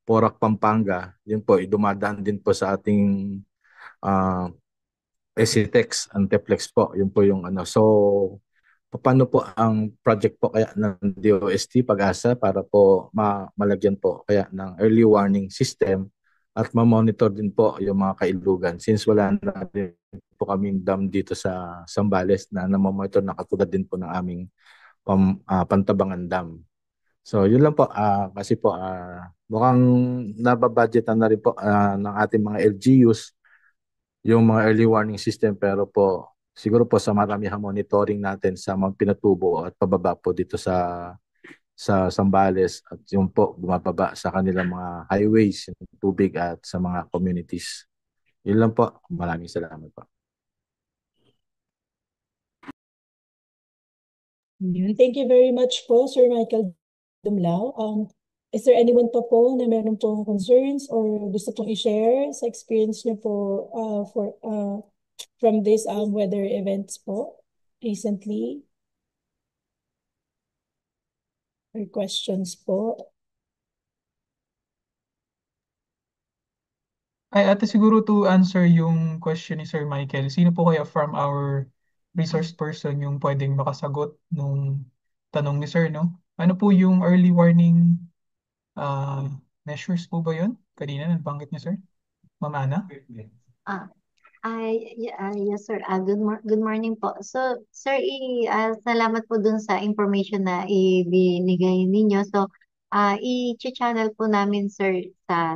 Porac, Pampanga. Yun po, dumadaan din po sa ating uh, SCTEX, Anteplex po. Yun po yung ano. So paano po ang project po kaya ng DOST Pag-asa para po malagyan po kaya ng early warning system at ma-monitor din po yung mga kailugan since wala na din po kaming dam dito sa Zambales na namamonitor na katulad din po ng aming Pantabangan Dam. So yun lang po kasi po mukhang nababudgetan na rin po ng ating mga LGUs yung mga early warning system, pero po siguro po sa maramihang monitoring natin sa mga pinatubo at pababa po dito sa Zambales at yung po bumababa sa kanilang mga highways, yung tubig at sa mga communities. Yun lang po. Maraming salamat po. Thank you very much po, Sir Michael Dumlao. Is there anyone pa po na meron pong concerns or gusto pong i-share sa experience niyo po from this weather events po recently? Or questions po? Ay, ate, siguro to answer yung question ni Sir Michael, sino po kaya from our resource person yung pwedeng makasagot nung tanong ni Sir, no? Ano po yung early warning measures po ba yun? Kanina nabanggit niya, Sir? Ma'am Ana? Ah, yes, sir. Good morning po. So, sir, salamat po dun sa information na ibinigay ninyo. So, i-channel po namin, sir,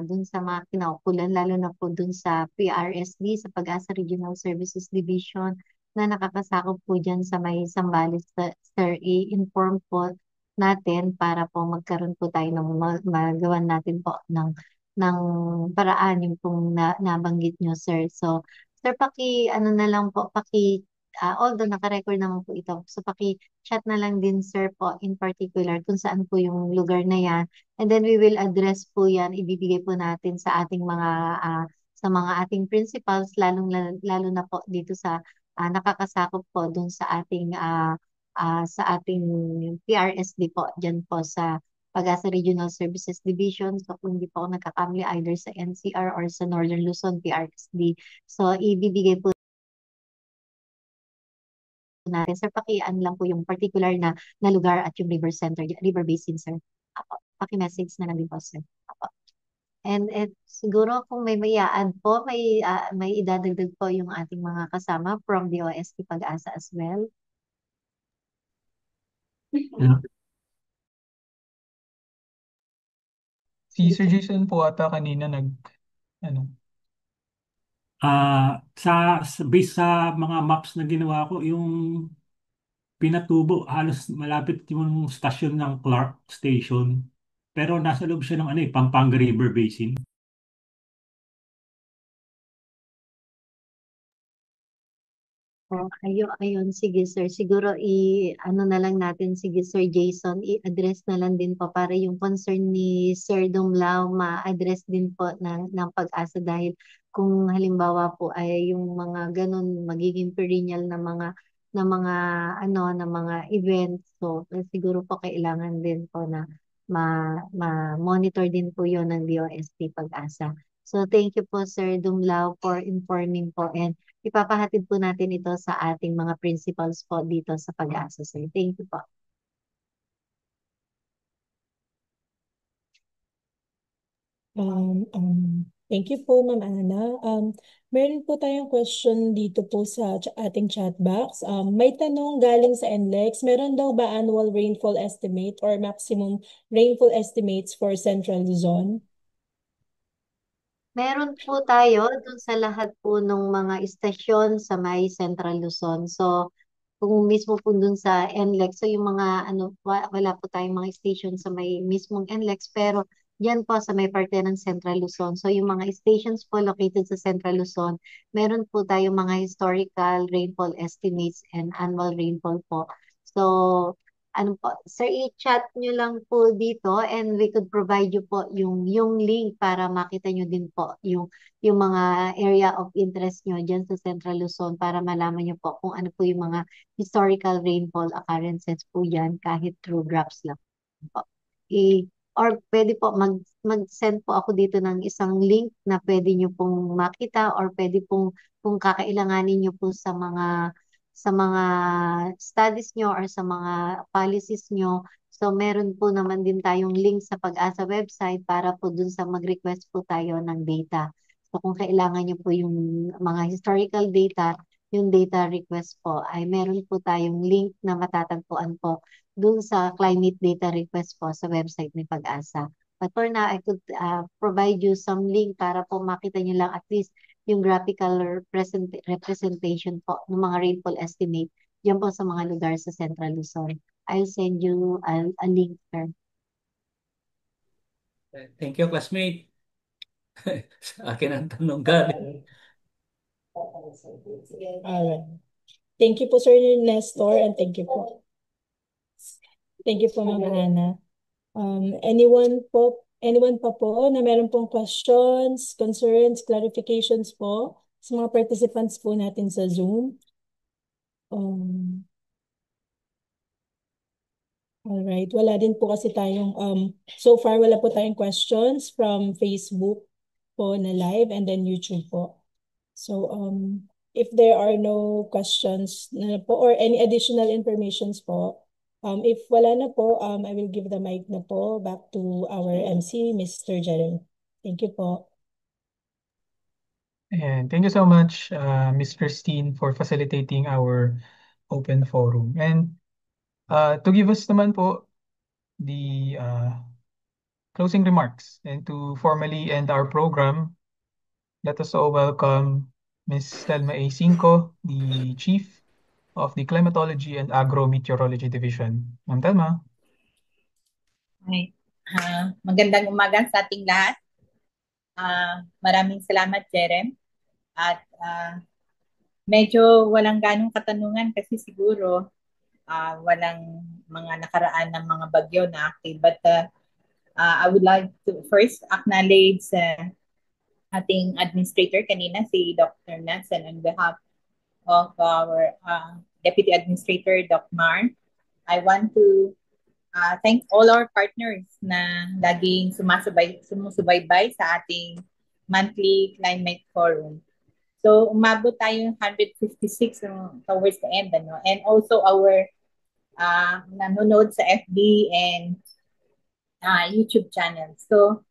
dun sa mga kinaukulan, lalo na po dun sa PRSD, sa Pag-asa Regional Services Division, na nakakasakop po dyan sa may Zambales, sir, i-inform po natin para po magkaroon po tayo ng magawan natin po ng paraan yung pong nabanggit nyo, sir. So, sir, ano na lang po, although naka-record naman po ito, so chat na lang din, sir, po, in particular, kung saan po yung lugar na yan. And then we will address po yan, ibibigay po natin sa ating sa mga ating principals, lalo na po dito sa nakakasakop po dun sa ating PRSD po, dyan po sa Pag-asa Regional Services Division. So kung hindi po ako nagkakamali, either sa NCR or sa Northern Luzon PRSD. So ibibigay po natin. Sir, lang po yung particular na lugar at yung river center, river basin, sir. Paki-message na lang din po, sir. And siguro kung may mayaan po, may idadagdag po yung ating mga kasama from the OST Pag-asa as well. Si Sir Jason po ata kanina ano? Based sa mga maps na ginawa ko, yung Pinatubo, halos malapit yung stasyon ng Clark Station. Pero nasa loob siya ng Pampanga River Basin. Ayun, sige sir. Siguro ano na lang natin, sige Sir Jason, i-address na lang din po para yung concern ni Sir Dumlao ma-address din po ng Pag-asa dahil kung halimbawa po ay yung mga ganun magiging perennial na mga events, so siguro po kailangan din po na ma-monitor din po yon ng DOST Pag-asa. So thank you po Sir Dumlao for informing po, and ipapahatid po natin ito sa ating mga principals po dito sa Pag-asa, sir. Thank you po. Thank you po, Ma'am Ana. Meron po tayong question dito po sa ating chat box. May tanong galing sa NLEX. Meron daw ba annual rainfall estimate or maximum rainfall estimates for Central Luzon? Meron po tayo dun sa lahat po ng mga istasyon sa may Central Luzon. So, kung mismo po dun sa NLEX, so yung mga wala po tayong mga station sa may mismong NLEX, pero diyan po sa may parte ng Central Luzon. So, yung mga stations po located sa Central Luzon, meron po tayong mga historical rainfall estimates and annual rainfall po. So, ano po, sir, i-chat nyo lang po dito and we could provide you po yung link para makita nyo din po yung mga area of interest nyo dyan sa Central Luzon para malaman nyo po kung ano po yung mga historical rainfall occurrences po yan kahit through graphs lang po. Or pwede po mag-send po ako dito ng isang link na pwede nyo pong makita or pwede pong kung kakailanganin nyo po sa mga studies nyo or sa mga policies nyo. So meron po naman din tayong link sa Pag-asa website para po dun sa mag-request po tayo ng data. So kung kailangan nyo po yung mga historical data, yung data request po ay meron po tayong link na matatagpuan po dun sa climate data request po sa website ni Pag-asa. But for now, I could provide you some link para po makita nyo lang at least yung graphical representation po ng mga rainfall estimate diyan po sa mga lugar sa Central Luzon. I'll send you a link, sir. Thank you, classmate. Sa akin ang tanong galing. Alright. Thank you po, Sir Nestor, and thank you po. Thank you po, Ma'am Ana. Anyone pa po na meron pong questions, concerns, clarifications po sa mga participants po natin sa Zoom? Alright, wala din po kasi tayong, so far wala po tayong questions from Facebook po na live and then YouTube po. So, if there are no questions na po or any additional informations po, if wala na po, I will give the mic na po back to our MC, Mr. Jeremy. Thank you po. And thank you so much, Ms. Christine, for facilitating our open forum. And to give us naman po the closing remarks and to formally end our program, let us all welcome Ms. Telma A. Cinco, the Chief of the Climatology and Agro-Meteorology Division. Ma'am Telma. Okay. Magandang umaga sa ating lahat. Maraming salamat, Jerem. At medyo walang ganong katanungan kasi siguro walang mga nakaraan ng mga bagyo na active. But I would like to first acknowledge ating administrator kanina, si Dr. Nansen, on behalf of our Deputy Administrator, Dr. Mar. I want to thank all our partners na laging sumusubaybay sa ating monthly climate forum. So umabot tayo 156 towards the end, ano? And also our nanonood sa FB and YouTube channel. So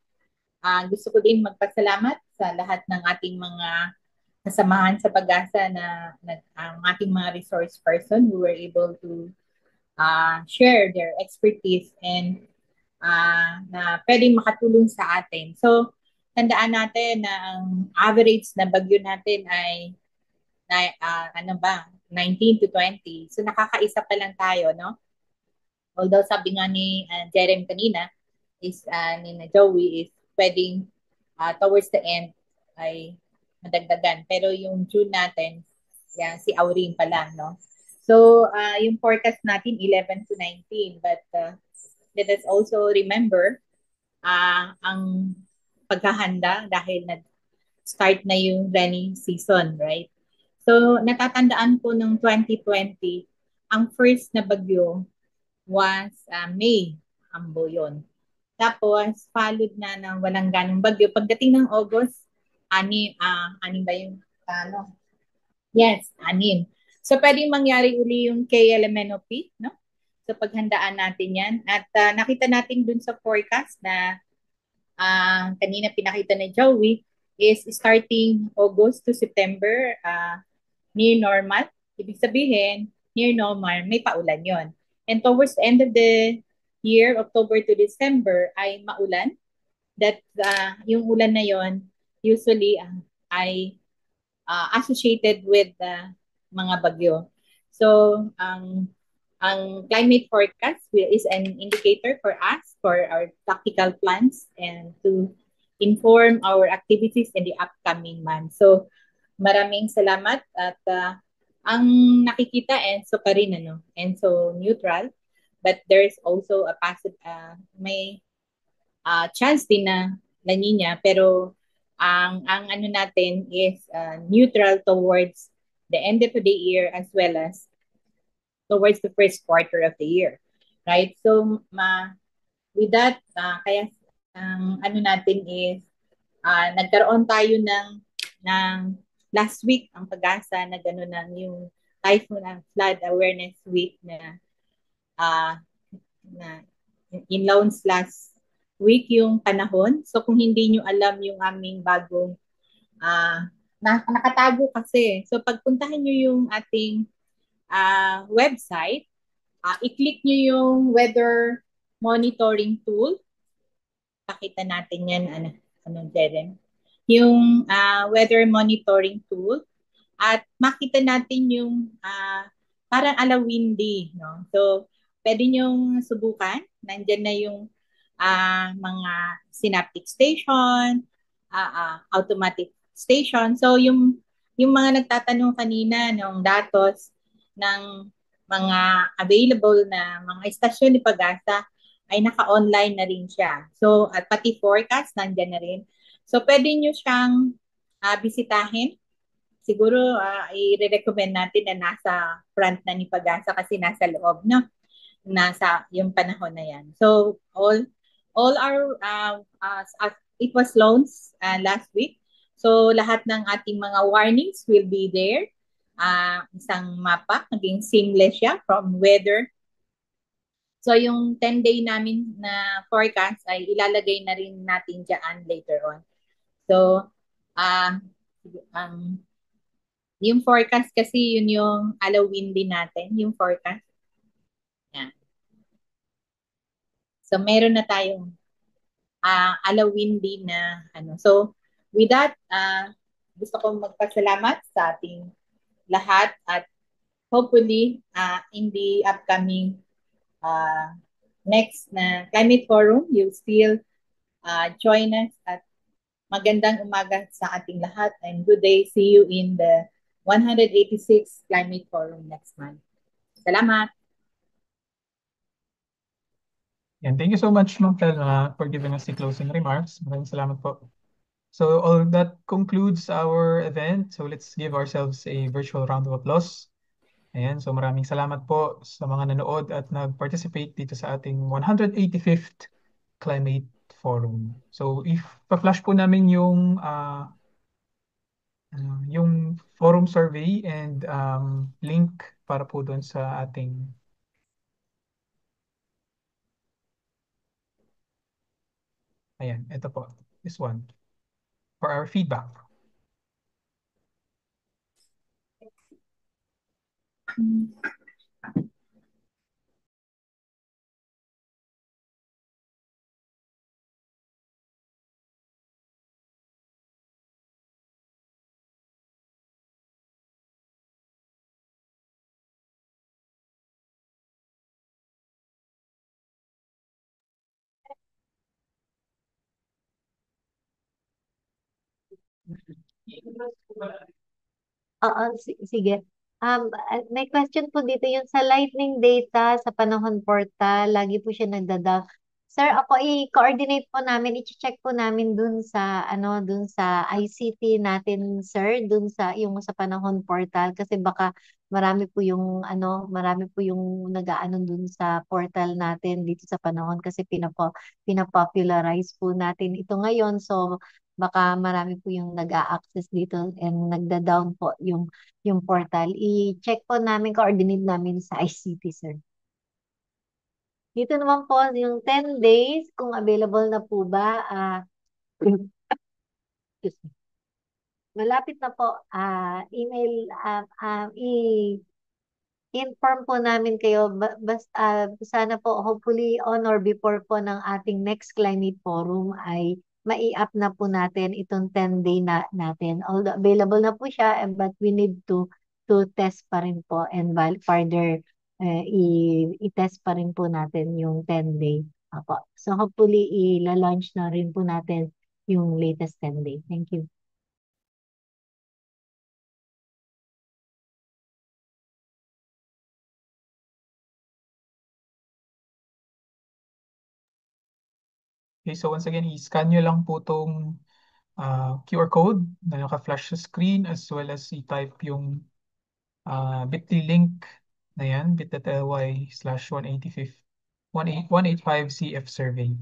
gusto ko din magpasalamat sa lahat ng ating mga kasamahan sa Pag-asa na ang ating mga resource person who were able to share their expertise and na pwedeng makatulong sa atin. So, tandaan natin na ang average na bagyo natin ay 19 to 20. So, nakakaisa pa lang tayo, no? Although sabi nga ni Jerem kanina, is ni Joey is pwedeng towards the end ay madagdagan. Pero yung June natin, yan, si Aurin pa lang, no? So, yung forecast natin, 11 to 19. But let us also remember ang paghahanda dahil nag-start na yung rainy season, right? So, natatandaan ko ng 2020, ang first na bagyo was May, Ambo yun. Tapos, followed na ng walang ganong bagyo. Pagdating ng August, anim ba yung, Yes, 6. So, pwedeng mangyari uli yung KLMNOP, no? So, paghandaan natin yan. At nakita natin dun sa forecast na kanina pinakita ni Joey, is starting August to September, near normal. Ibig sabihin, near normal, may paulan yon. And towards the end of the year, October to December, ay maulan. That yung ulan na yon usually ay associated with mga bagyo. So, ang climate forecast is an indicator for us for our tactical plans and to inform our activities in the upcoming month. So, maraming salamat at ang nakikita ENSO pa rin ENSO neutral, but there's also a may chance din na La Nina, pero ang ano natin is neutral towards the end of the year as well as towards the first quarter of the year. Right? So, with that, kaya ano natin is nagkaroon tayo ng last week ang pag-asa na gano'n ng yung typhoon and flood awareness week na in Loans last week yung panahon. So kung hindi nyo alam yung aming bagong nakatago kasi. So pagpuntahan nyo yung ating website, i-click nyo yung weather monitoring tool. Pakita natin yan, anong Jerem? Yung weather monitoring tool at makita natin yung parang windy, no? So, pwede nyong subukan. Nandyan na yung mga synaptic station, automatic station. So, yung mga nagtatanong kanina ng datos ng mga available na mga istasyon ni Pag-asa ay naka-online na rin siya. So, at pati forecast, nandyan na rin. So, pwede nyo siyang bisitahin. Siguro, i-recommend natin na nasa front na ni Pag-asa kasi nasa loob, no? Nasa yung panahon na yan. So, all our, it was loans last week. So, lahat ng ating mga warnings will be there. Isang mapa, naging seamless siya from weather. So, yung 10-day namin na forecast ay ilalagay na rin natin dyan later on. So, yung forecast kasi yun yung windy natin, yung forecast. Yan. So, meron na tayong windy na So, with that, gusto kong magpasalamat sa ating lahat at hopefully in the upcoming next na Climate Forum, you'll still join us at magandang umaga sa ating lahat and good day. See you in the 186 Climate Forum next month. Salamat! And thank you so much, Ma'am Telma, for giving us the closing remarks. Maraming salamat po. So all that concludes our event. So let's give ourselves a virtual round of applause. Ayan, so maraming salamat po sa mga nanood at nag-participate dito sa ating 185th Climate Forum. So if pa-flash po namin yung forum survey and link para po doon sa ating ayan, ito po, this one, for our feedback. Oo, sige. May question po dito yung sa lightning data sa panahon portal, lagi po siya nagdada. Sir, ako i-coordinate po namin, i-check po namin dun sa dun sa ICT natin, sir, dun sa yung sa panahon portal kasi baka marami po yung nag-aano dun sa portal natin dito sa panahon kasi pinapopularize po natin ito ngayon. So baka marami po yung nag-a-access dito and nagda-down po yung portal. I-check po namin, coordinate namin sa ICT, sir. Dito naman po, yung 10 days, kung available na po ba, excuse me. malapit na po. Email, inform po namin kayo. Basta, sana po, hopefully, on or before po ng ating next climate forum ay mai-up na po natin itong 10-day natin. Although available na po siya, but we need to test pa rin po and further i-test pa rin po natin yung 10-day. Apo. So hopefully, i-launch na rin po natin yung latest 10-day. Thank you. Okay, so once again, i-scan nyo lang po itong QR code na naka-flash sa screen as well as i-type yung bit.ly link na yan, bit.ly/185 CF survey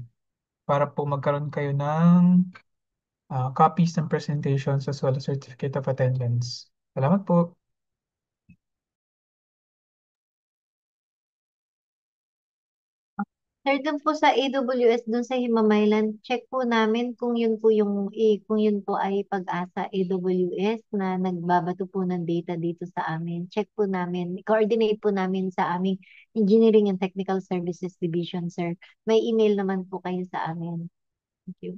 para po magkaroon kayo ng copies ng presentations as well as certificate of attendance. Salamat po. Sir, dun po sa AWS, dun sa Himamaylan, check po namin kung yun po kung yun po ay Pag-asa AWS na nagbabato po ng data dito sa amin. Check po namin, coordinate po namin sa aming Engineering and Technical Services Division, sir. May email naman po kayo sa amin. Thank you.